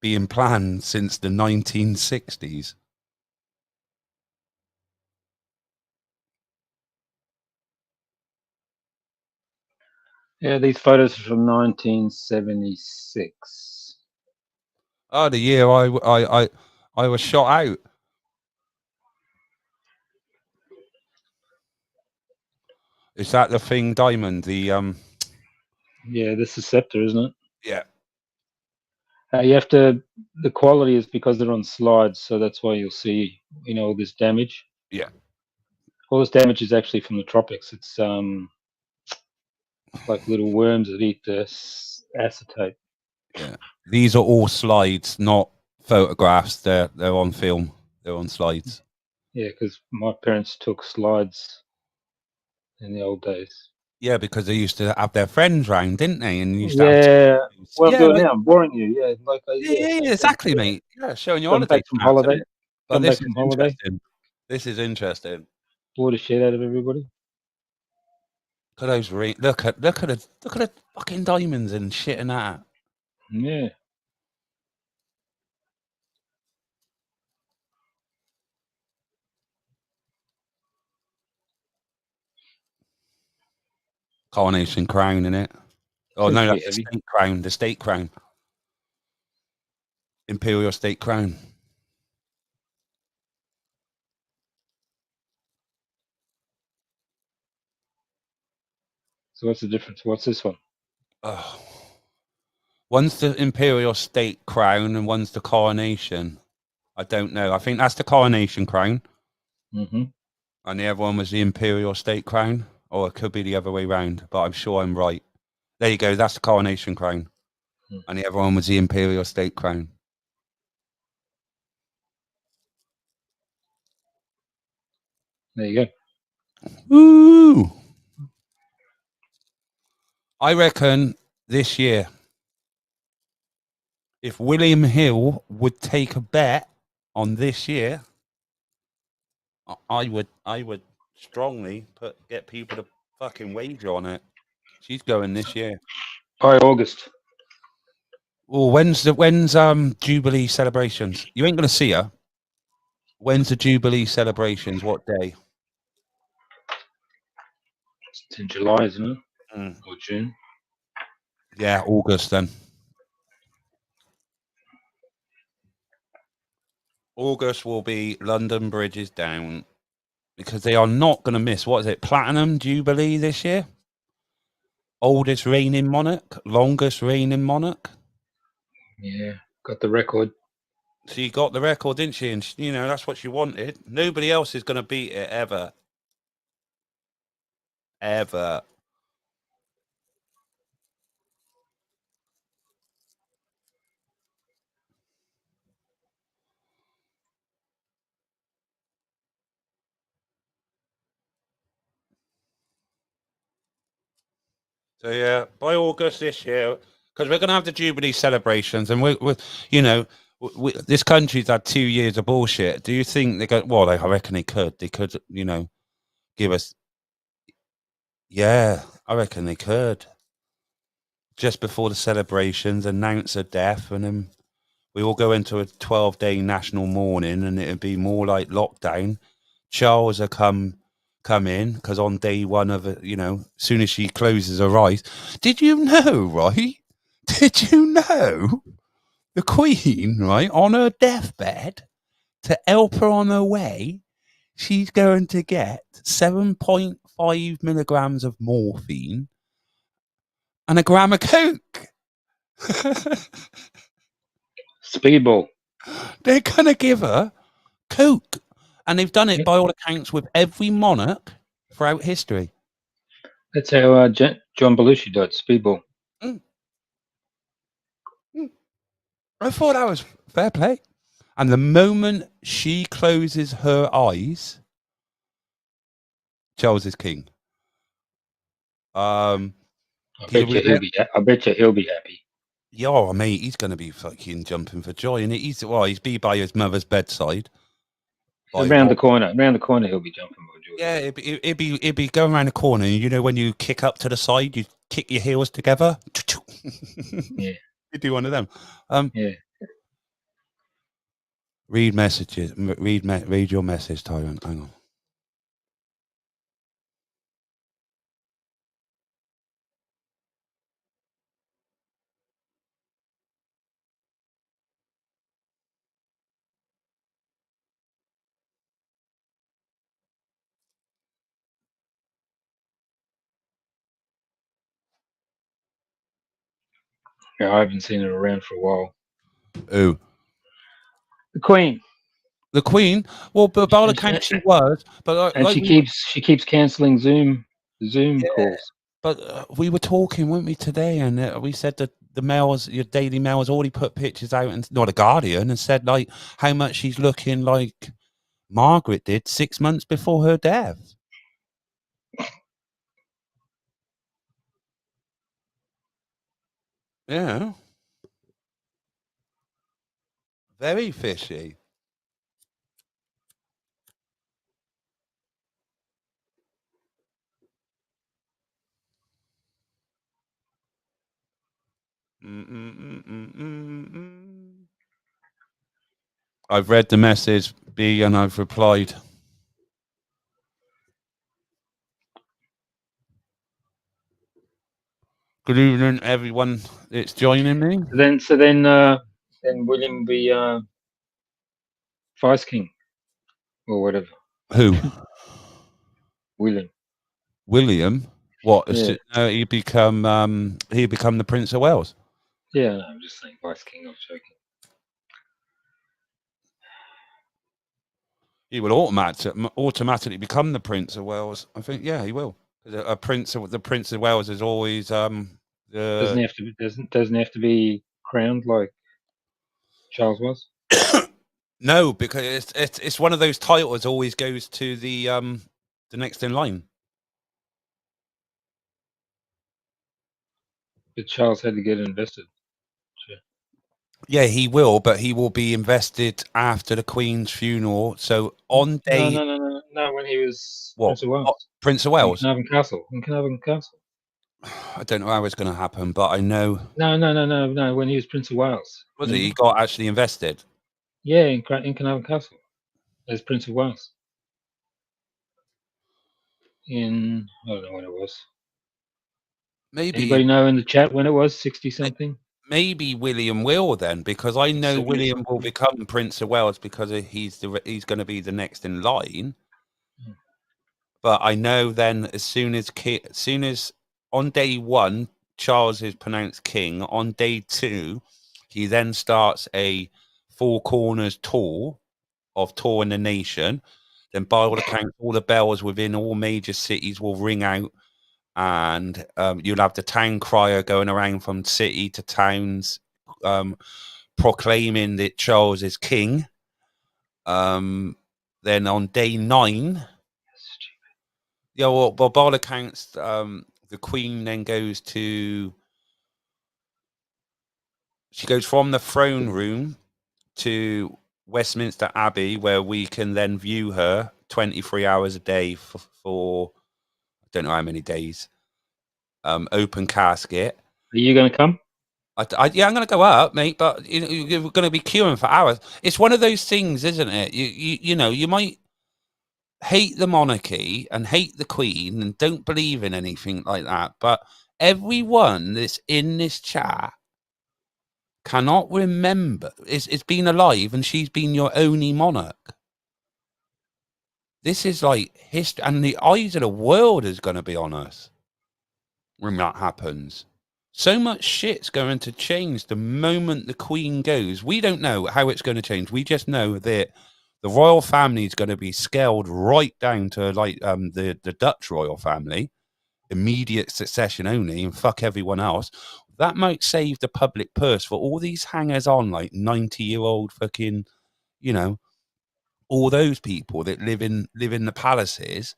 being planned since the 1960s. Yeah, these photos are from 1976. Oh, the year I was shot out. Is that the thing, Diamond? The Yeah, this is scepter, isn't it? Yeah. You have to. The quality is because they're on slides, so that's why you'll see, all this damage. Yeah. All this damage is actually from the tropics. It's like little worms that eat the acetate. Yeah. These are all slides, not photographs. They're on film. They're on slides. Yeah, because my parents took slides in the old days. Yeah, because they used to have their friends round, didn't they? And used to have Yeah. What I'm yeah, doing like, now, I'm boring you. Yeah, like yeah, same thing. exactly, mate. Yeah, showing your Come holiday back from snaps, isn't holiday. it? But Come this back is from holiday. interesting. This is interesting. Bore the shit out of everybody. Look at those look at the fucking diamonds and shit and that. Yeah. Coronation crown in it. Oh Seems no, pretty that's heavy. the state crown. The state crown. Imperial state crown. So what's the difference? What's this one? Oh. One's the imperial state crown and one's the coronation. I don't know. I think that's the coronation crown. Mm-hmm. And the other one was the imperial state crown. Or it could be the other way round, but I'm sure I'm right. There you go. That's the coronation crown. And the other one was the imperial state crown. There you go. Ooh. I reckon this year, if William Hill would take a bet on this year, I would strongly get people to fucking wager on it. She's going this year. All right, August. Oh, when's Jubilee celebrations? You ain't gonna see her. When's the Jubilee celebrations? What day? It's in July, isn't it? Mm. Or June? Yeah, August then. August will be London Bridge is down because they are not going to miss, what is it, Platinum Jubilee this year? Oldest reigning monarch, longest reigning monarch. Yeah, got the record. She got the record, didn't she? And, you know, that's what she wanted. Nobody else is going to beat it ever. Ever. So yeah, by August this year, because we're going to have the Jubilee celebrations, and we're you know, this country's had 2 years of bullshit. Do you think they go? Well, I reckon they could. They could, you know, give us. Yeah, I reckon they could. Just before the celebrations, announce a death, and then we all go into a 12-day national mourning, and it'd be more like lockdown. Charles will come in because on day one of it, you know, as soon as she closes her eyes, did you know, right? Did you know the Queen, right, on her deathbed to help her on her way, she's going to get 7.5 milligrams of morphine and a gram of coke. Speedball. They're going to give her coke. And they've done it, by all accounts, with every monarch throughout history. That's how John Belushi died. Speedball. Mm. Mm. I thought that was fair play. And the moment she closes her eyes, Charles is king. I bet you he'll be happy. Yeah, mate, he's going to be fucking jumping for joy. And he's be by his mother's bedside. Around the corner, he'll be jumping for joy. Yeah, it'd be going around the corner. You know, when you kick up to the side, you kick your heels together. Yeah, you do one of them. Yeah. Read messages. Read your message, Tyrant. Hang on. Yeah, I haven't seen her around for a while. Who? The Queen. The Queen. Well, but by all accounts, she was. But and she keeps cancelling Zoom calls. But we were talking, weren't we, today? And we said that the Mail's, your Daily Mail, has already put pictures out, and not the Guardian, and said like how much she's looking like Margaret did 6 months before her death. Yeah. Very fishy. I've read the message, B, and I've replied. Good evening, everyone that's joining me. So then William be vice king or whatever. Who? William. William. What? Yeah. He become the Prince of Wales. Yeah, no, I'm just saying vice king. I was joking. He will automatically become the Prince of Wales. I think, yeah, he will. The Prince of Wales is always Doesn't have to be crowned like Charles was. No, because it's one of those titles always goes to the next in line. But Charles had to get invested. Sure. Yeah, he will, but he will be invested after the Queen's funeral. So on day No. When he was what? Prince of Wales. Prince of Wales. In Carnarvon Castle. I don't know how it's going to happen, but I know. No. When he was Prince of Wales. Was he got actually invested? Yeah, in Carnarvon Castle as Prince of Wales. I don't know when it was. Maybe. Anybody know in the chat when it was? 60 something. Maybe William will then, because I know William will become Prince of Wales because he's going to be the next in line. But I know then as soon as on day 1 Charles is pronounced king, on day 2 he then starts a Four Corners tour of touring the nation. Then by all accounts, all the bells within all major cities will ring out, and you'll have the town crier going around from city to towns, proclaiming that Charles is king. Then on day 9, yeah, well, by all accounts, the Queen then goes from the throne room to Westminster Abbey, where we can then view her 23 hours a day for I don't know how many days. Open casket. Are you going to come? Yeah, I'm going to go up, mate. But you're going to be queuing for hours. It's one of those things, isn't it? You know, you might hate the monarchy and hate the Queen and don't believe in anything like that, but everyone that's in this chat cannot remember. It's been alive, and she's been your only monarch. This is like history, and the eyes of the world is going to be on us when that happens. So much shit's going to change the moment the Queen goes. We don't know how it's going to change. We just know that the royal family is going to be scaled right down to like the Dutch royal family, immediate succession only, and fuck everyone else. That might save the public purse for all these hangers-on, like 90-year-old fucking, you know, all those people that live in the palaces.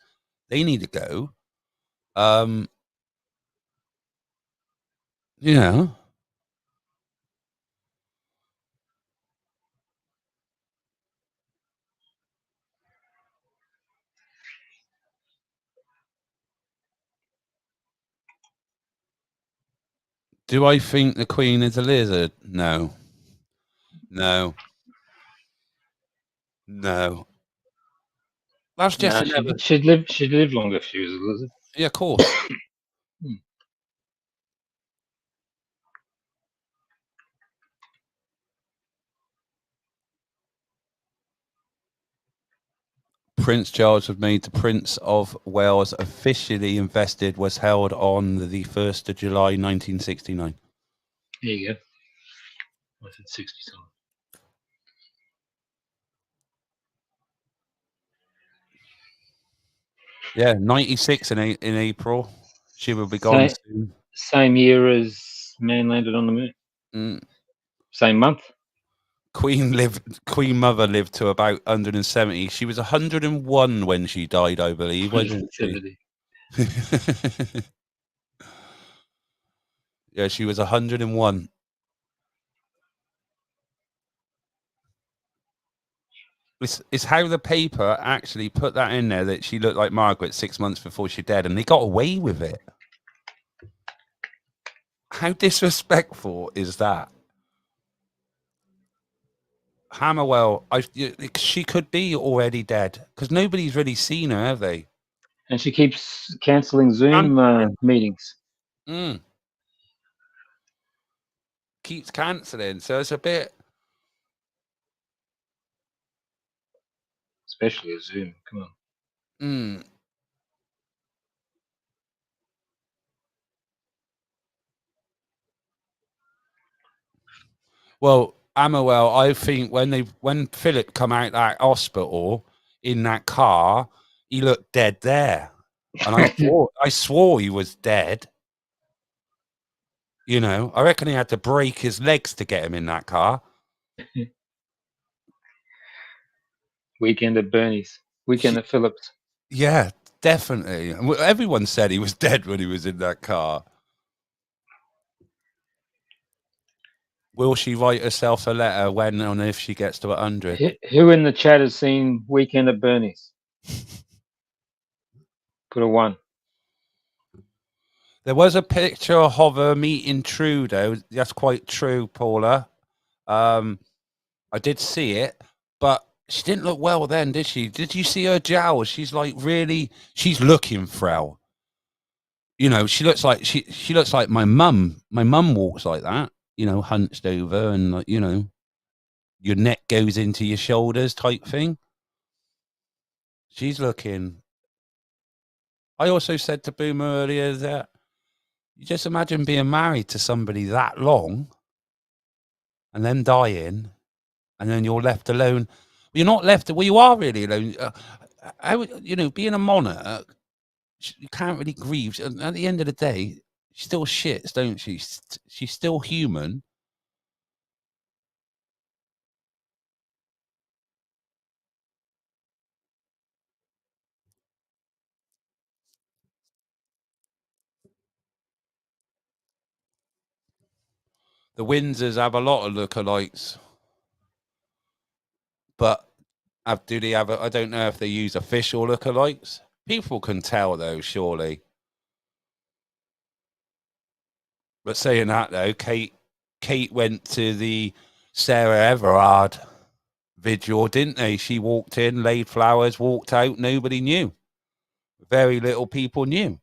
They need to go. Yeah. Do I think the Queen is a lizard? No. No. That's just She'd live longer if she was a lizard. Yeah, of course. Prince Charles was made the Prince of Wales, officially invested, was held on the 1st of July 1969. There you go. I said 60 something. Yeah, 96 in April. She will be gone soon. Same year as man landed on the moon. Same month. Queen Mother lived to about 170. She was 101 when she died, I believe, wasn't she? 170. Yeah, she was 101. It's how the paper actually put that in there that she looked like Margaret 6 months before she died, and they got away with it. How disrespectful is that? Hammerwell, she could be already dead because nobody's really seen her, have they? And she keeps cancelling Zoom meetings. Keeps cancelling, so it's a bit. Especially a Zoom. Come on. Well, Amawell, I think when Philip come out that hospital in that car, he looked dead there, and I swore he was dead. You know, I reckon he had to break his legs to get him in that car. Weekend at Bernie's. Weekend at Phillips. Yeah, definitely. Everyone said he was dead when he was in that car. Will she write herself a letter when and if she gets to 100? Who in the chat has seen Weekend at Bernie's? Put a 1. There was a picture of her meeting Trudeau. That's quite true, Paula. I did see it, but she didn't look well then, did she? Did you see her jowls? She's like she's looking frail. You know, she looks like she looks like my mum. My mum walks like that, you know, hunched over and like, you know, your neck goes into your shoulders type thing. She's looking. I also said to Boomer earlier that you just imagine being married to somebody that long and then dying and then you're left alone. You're not left. Well, you are really alone. You know, being a monarch, you can't really grieve. And at the end of the day, she still shits, don't she? She's still human. The Windsors have a lot of lookalikes, but do they have? I don't know if they use official lookalikes. People can tell though, surely. But saying that though, Kate went to the Sarah Everard vigil, didn't they? She walked in, laid flowers, walked out. Nobody knew. Very little people knew.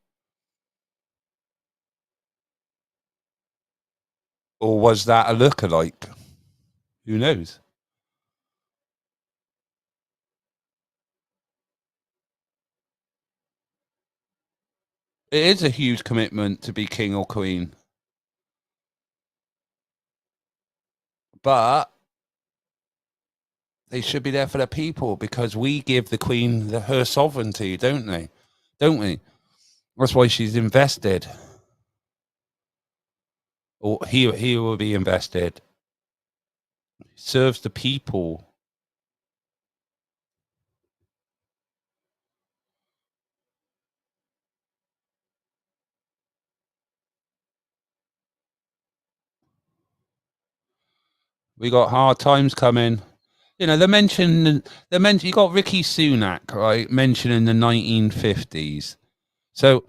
Or was that a lookalike? Who knows? It is a huge commitment to be king or queen. But they should be there for the people because we give the queen her sovereignty, don't they? Don't we? That's why she's invested. Or he will be invested. Serves the people. We got hard times coming. You know, they mentioned you got Rishi Sunak, right, mentioning the 1950s. So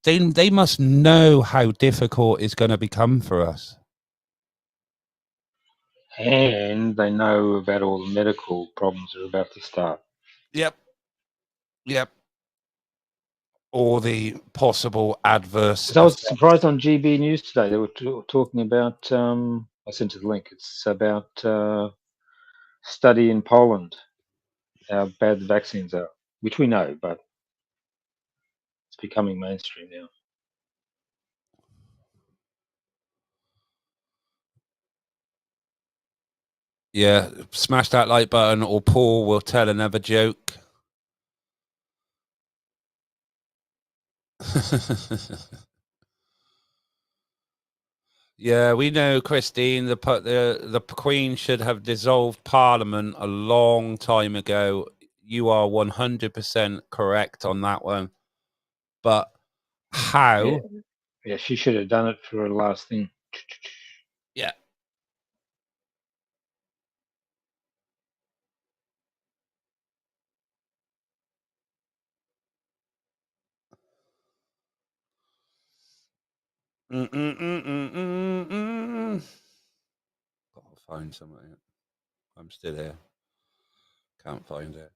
they must know how difficult it's going to become for us. And they know about all the medical problems that are about to start. Yep. Or the possible adverse. I was surprised on GB News today. They were talking about. I sent you the link. It's about study in Poland, how bad the vaccines are, which we know, but it's becoming mainstream now. Yeah, smash that like button, or Paul will tell another joke. Yeah, we know, Christine. The Queen should have dissolved Parliament a long time ago. You are 100% correct on that one. But how? Yeah, she should have done it for her last thing. Yeah. Gotta find something. I'm still here. Can't find it.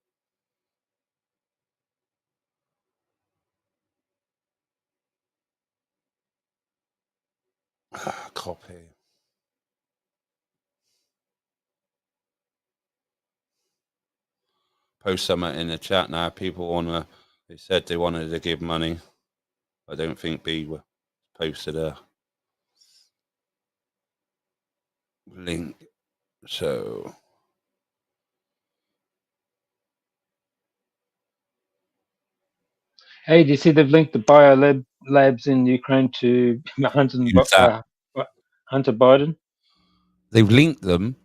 Copy. Post something in the chat now. People they said they wanted to give money. I don't think B posted a link. So Hey, do you see they've linked the bio labs in Ukraine to Hunter Biden? they've linked them.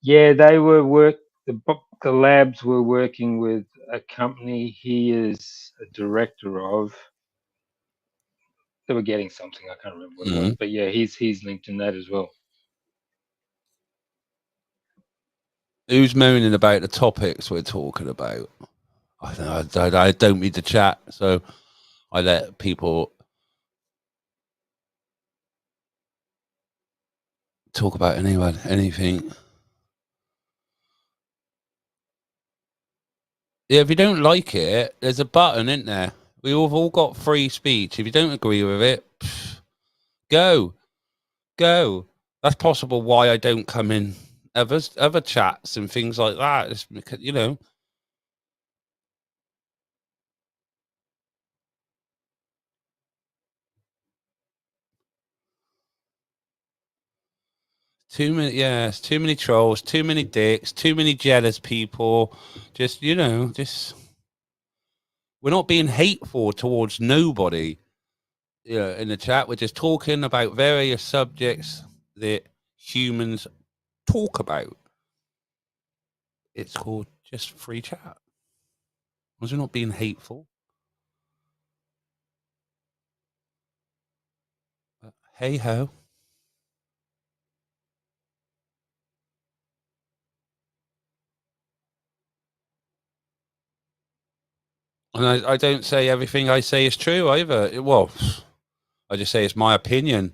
Yeah, they were the labs were working with a company he is a director of. They were getting something, I can't remember what it was, but yeah, he's linked in that as well. Who's moaning about the topics we're talking about? I don't read the chat, so I let people talk about anything. Yeah, if you don't like it, there's a button, isn't there? We've all got free speech. If you don't agree with it, go. That's possible why I don't come in other chats and things like that. It's because, too many trolls, too many dicks, too many jealous people. Just we're not being hateful towards nobody. In the chat, we're just talking about various subjects that humans talk about. It's called just free chat. We're not being hateful. But hey ho. And I don't say everything I say is true either. Well, I just say it's my opinion.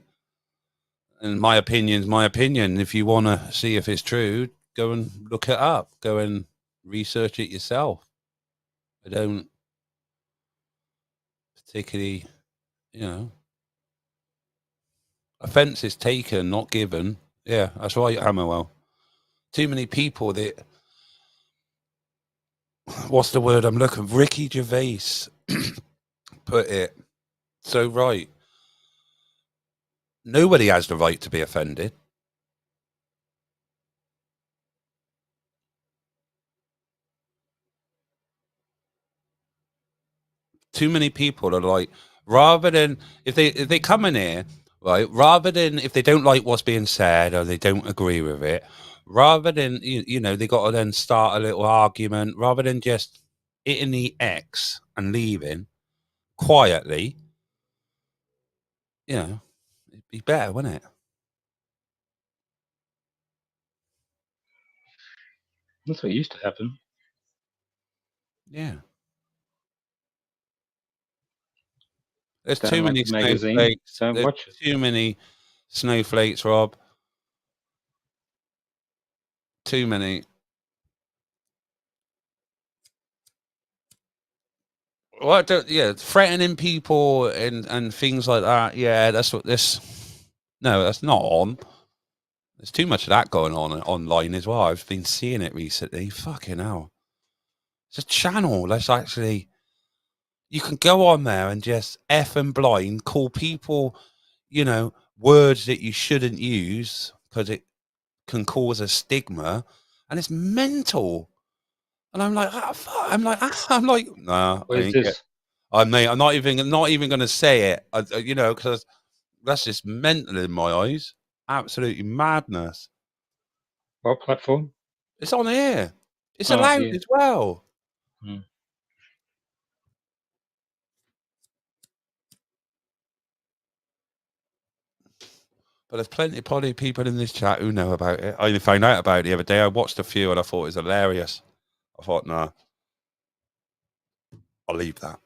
And my opinion's my opinion. If you want to see if it's true, go and look it up. Go and research it yourself. I don't particularly, offense is taken, not given. Yeah, that's right, Hammerwell. Too many people that, what's the word I'm looking for? Ricky Gervais put it so right. Nobody has the right to be offended. Too many people are like, rather than if they come in here, right, rather than if they don't like what's being said or they don't agree with it, rather than they got to then start a little argument, rather than just hitting the X and leaving quietly, it'd be better, wouldn't it? That's what used to happen. Yeah. There's Don't too like many the magazine, snowflakes. don't There's watch it. too many snowflakes, Rob. Too many. Well, threatening people and things like that. Yeah, that's what this. No, that's not on. There's too much of that going on online as well. I've been seeing it recently. Fucking hell. It's a channel that's actually. You can go on there and just F and blind call people, words that you shouldn't use because it can cause a stigma, and it's mental. And I'm like, I'm like, nah, I Where's ain't get. this? I'm not even going to say it, because That's just mental in my eyes. Absolutely madness. What platform? It's on here. It's Oh, allowed yeah. as well. Hmm. But there's plenty of people in this chat who know about it. I only found out about it the other day. I watched a few and I thought it was hilarious. I thought, nah, I'll leave that.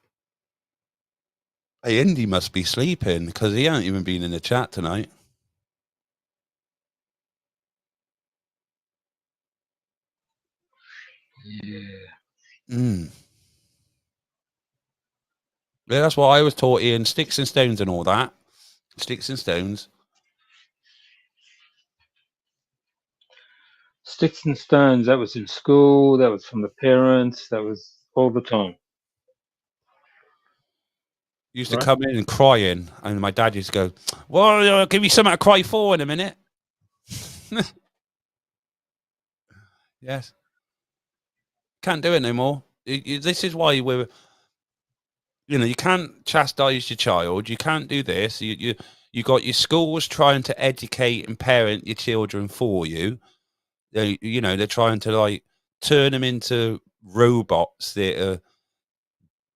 Hey, Indy must be sleeping because he hasn't even been in the chat tonight. Yeah. Yeah, that's what I was taught, Ian. Sticks and stones and all that. Sticks and stones. Sticks and stones, that was in school, that was from the parents, that was all the time. Used to come in and crying, and my dad used to go, well, I'll give you something to cry for in a minute. Yes. Can't do it no more. This is why we're, you can't chastise your child. You can't do this. You got your schools trying to educate and parent your children for you. They're trying to like turn them into robots that are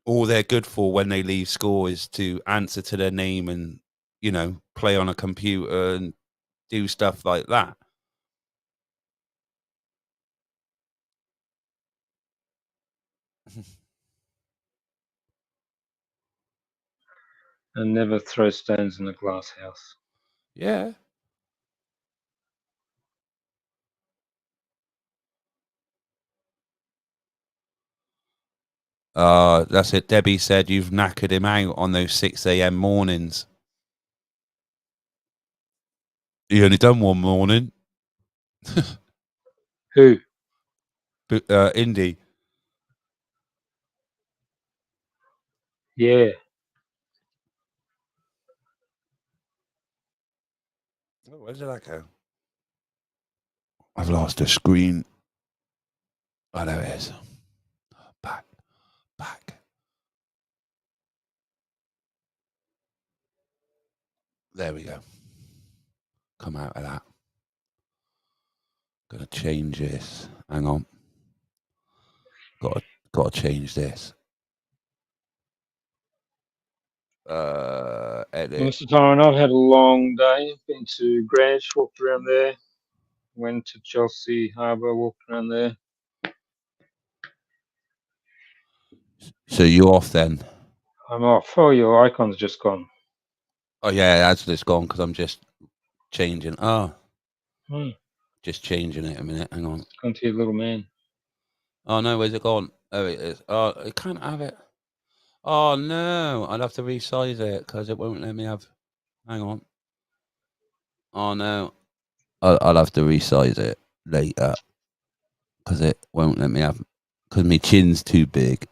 all they're good for when they leave school is to answer to their name and, play on a computer and do stuff like that. And never throw stones in a glass house. Yeah. That's it. Debbie said you've knackered him out on those 6 a.m. mornings. He only done one morning. Who? Indy. Yeah. Oh, where did that go? I've lost the screen. Oh, there it is. Back. There we go. Come out of that. Gonna change this. Hang on. Got to change this. Edit. Mr. Tyron, I've had a long day. Been to Greenwich, walked around there. Went to Chelsea Harbour, walked around there. So you off then? I'm off. Oh, your icon's just gone. Oh yeah, that's just gone because I'm just changing. Just changing it a minute. Hang on. It's gone to your little man. Oh no, where's it gone? Oh, it is. Oh, I can't have it. Oh no, I'd have to resize it because it won't let me have. Hang on. Oh no, I'll have to resize it later because it won't let me have. Because my chin's too big.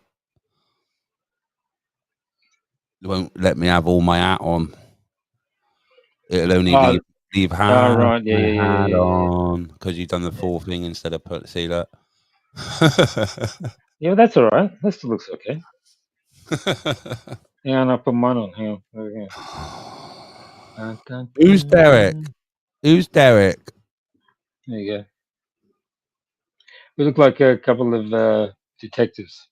It won't let me have all my hat on. It'll only leave half right. my hat on because you've done the full thing instead of see that. Yeah, that's all right. That still looks okay. Hang on, I'll put mine on. Hang on. There we go. Who's Derek? Who's Derek? There you go. We look like a couple of detectives.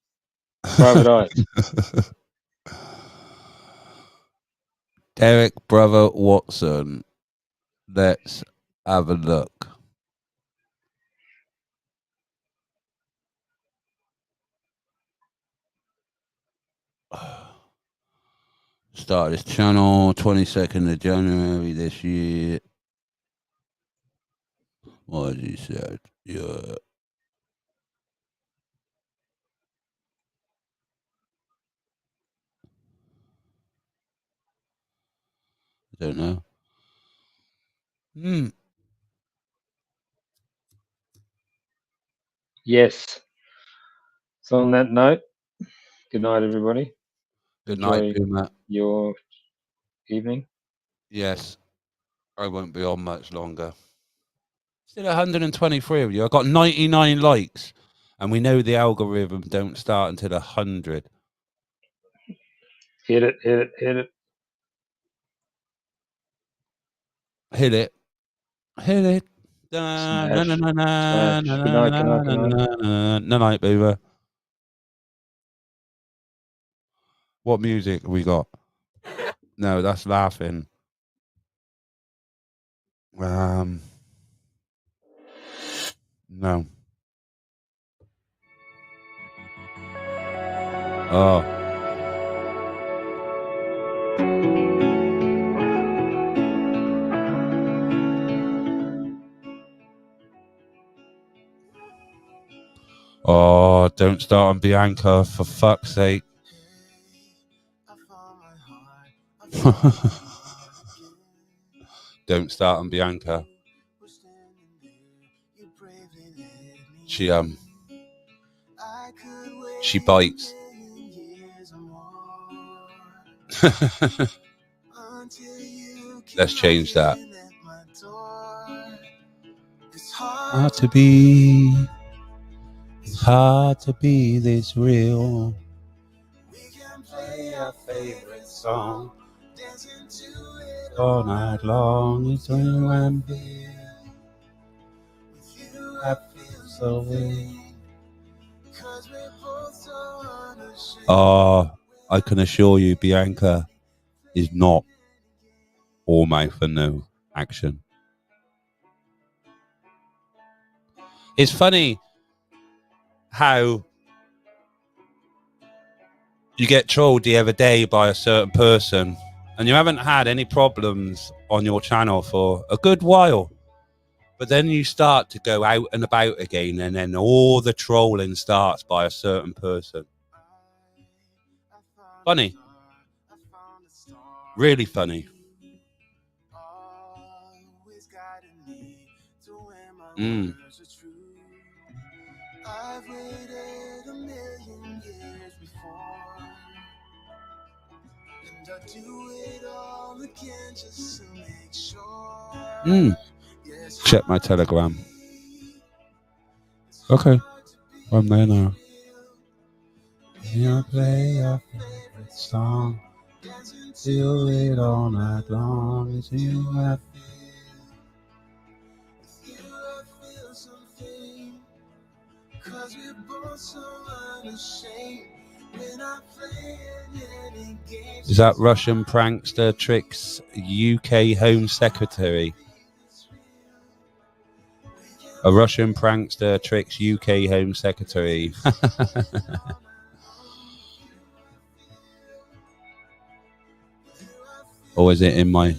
Private eyes. Derek, brother Watson. Let's have a look. Start this channel 22nd of January this year. What has he said? Yeah. I don't know. Yes. So on that note, good night, everybody. Good Enjoy night, Boomer. your evening. Yes. I won't be on much longer. Still 123 of you. I got 99 likes. And we know the algorithm don't start until 100. Hit it. Hit it. Hit it. Smash. Smash. Good night, good night, good night. No night, Beaver. What music have we got? No, that's laughing. No. Oh. Oh, don't start on Bianca, for fuck's sake. Don't start on Bianca. She bites. Let's change that. Hard to be. It's hard to be this real. We can play our favorite song, dancing to it all night long. It's when I'm here with you, I feel so weak. I can assure you, Bianca is not all mouth and no action. It's funny how you get trolled the other day by a certain person and you haven't had any problems on your channel for a good while, but then you start to go out and about again and then all the trolling starts by a certain person. Funny. Really funny. I've waited a million years before, and I do it all again just to make sure. Check my Telegram. Okay, I'm there now. You play your favorite song, do it all night long. It's you I feel something. Cause we're both so unashamed. We're not playing any games. Is that Russian prankster tricks UK Home Secretary? A Russian prankster tricks UK Home Secretary. Or is it in my...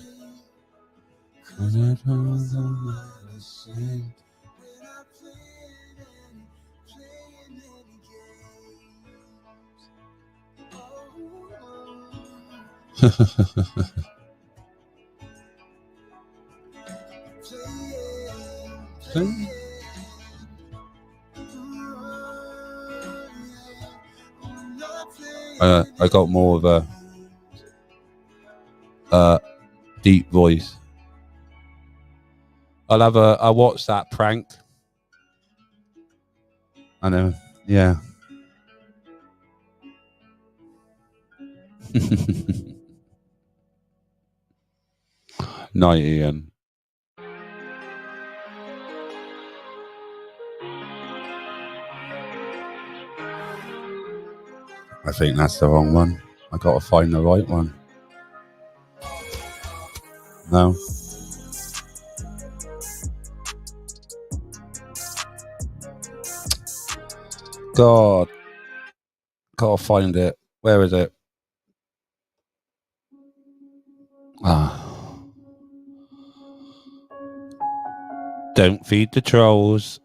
I got more of a deep voice. I'll have a WhatsApp prank. I know, yeah. Night, Ian. I think that's the wrong one. I gotta find the right one. No. God. Gotta find it. Where is it? Don't feed the trolls.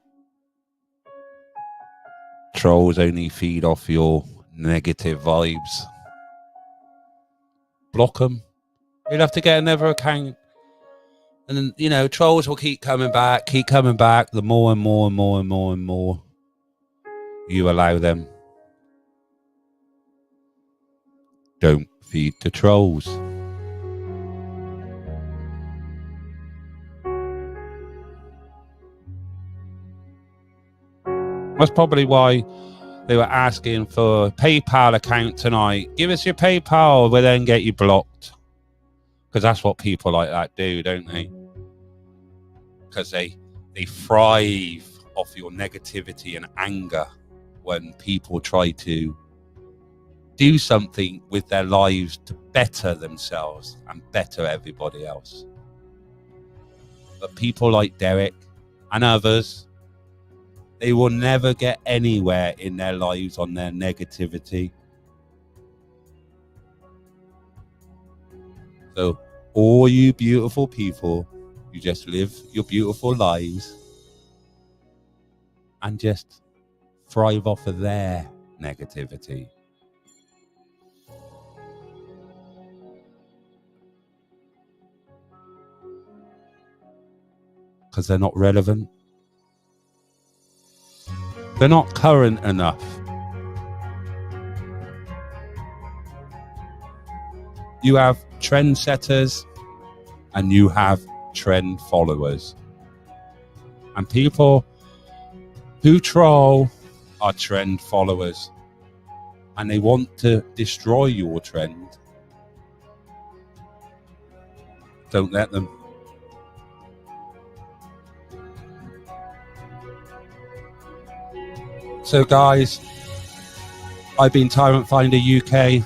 Trolls only feed off your negative vibes. Block them. You'll have to get another account. And then, you know, trolls will keep coming back. The more and more you allow them. Don't feed the trolls. That's probably why they were asking for a PayPal account tonight. Give us your PayPal, we'll then get you blocked. Because that's what people like that do, don't they? because they thrive off your negativity and anger when people try to do something with their lives to better themselves and better everybody else. But people like Derek and others, they will never get anywhere in their lives on their negativity. So all you beautiful people, you just live your beautiful lives and just thrive off of their negativity. Because they're not relevant. They're not current enough. You have trendsetters and you have trend followers. And people who troll are trend followers. And they want to destroy your trend. Don't let them. So guys, I've been Tyrant Finder UK.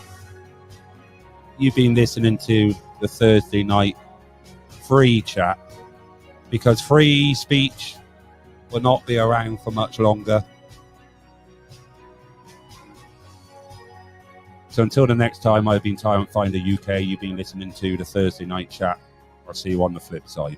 You've been listening to the Thursday night free chat, because free speech will not be around for much longer. So until the next time, I've been Tyrant Finder UK. You've been listening to the Thursday night chat. I'll see you on the flip side.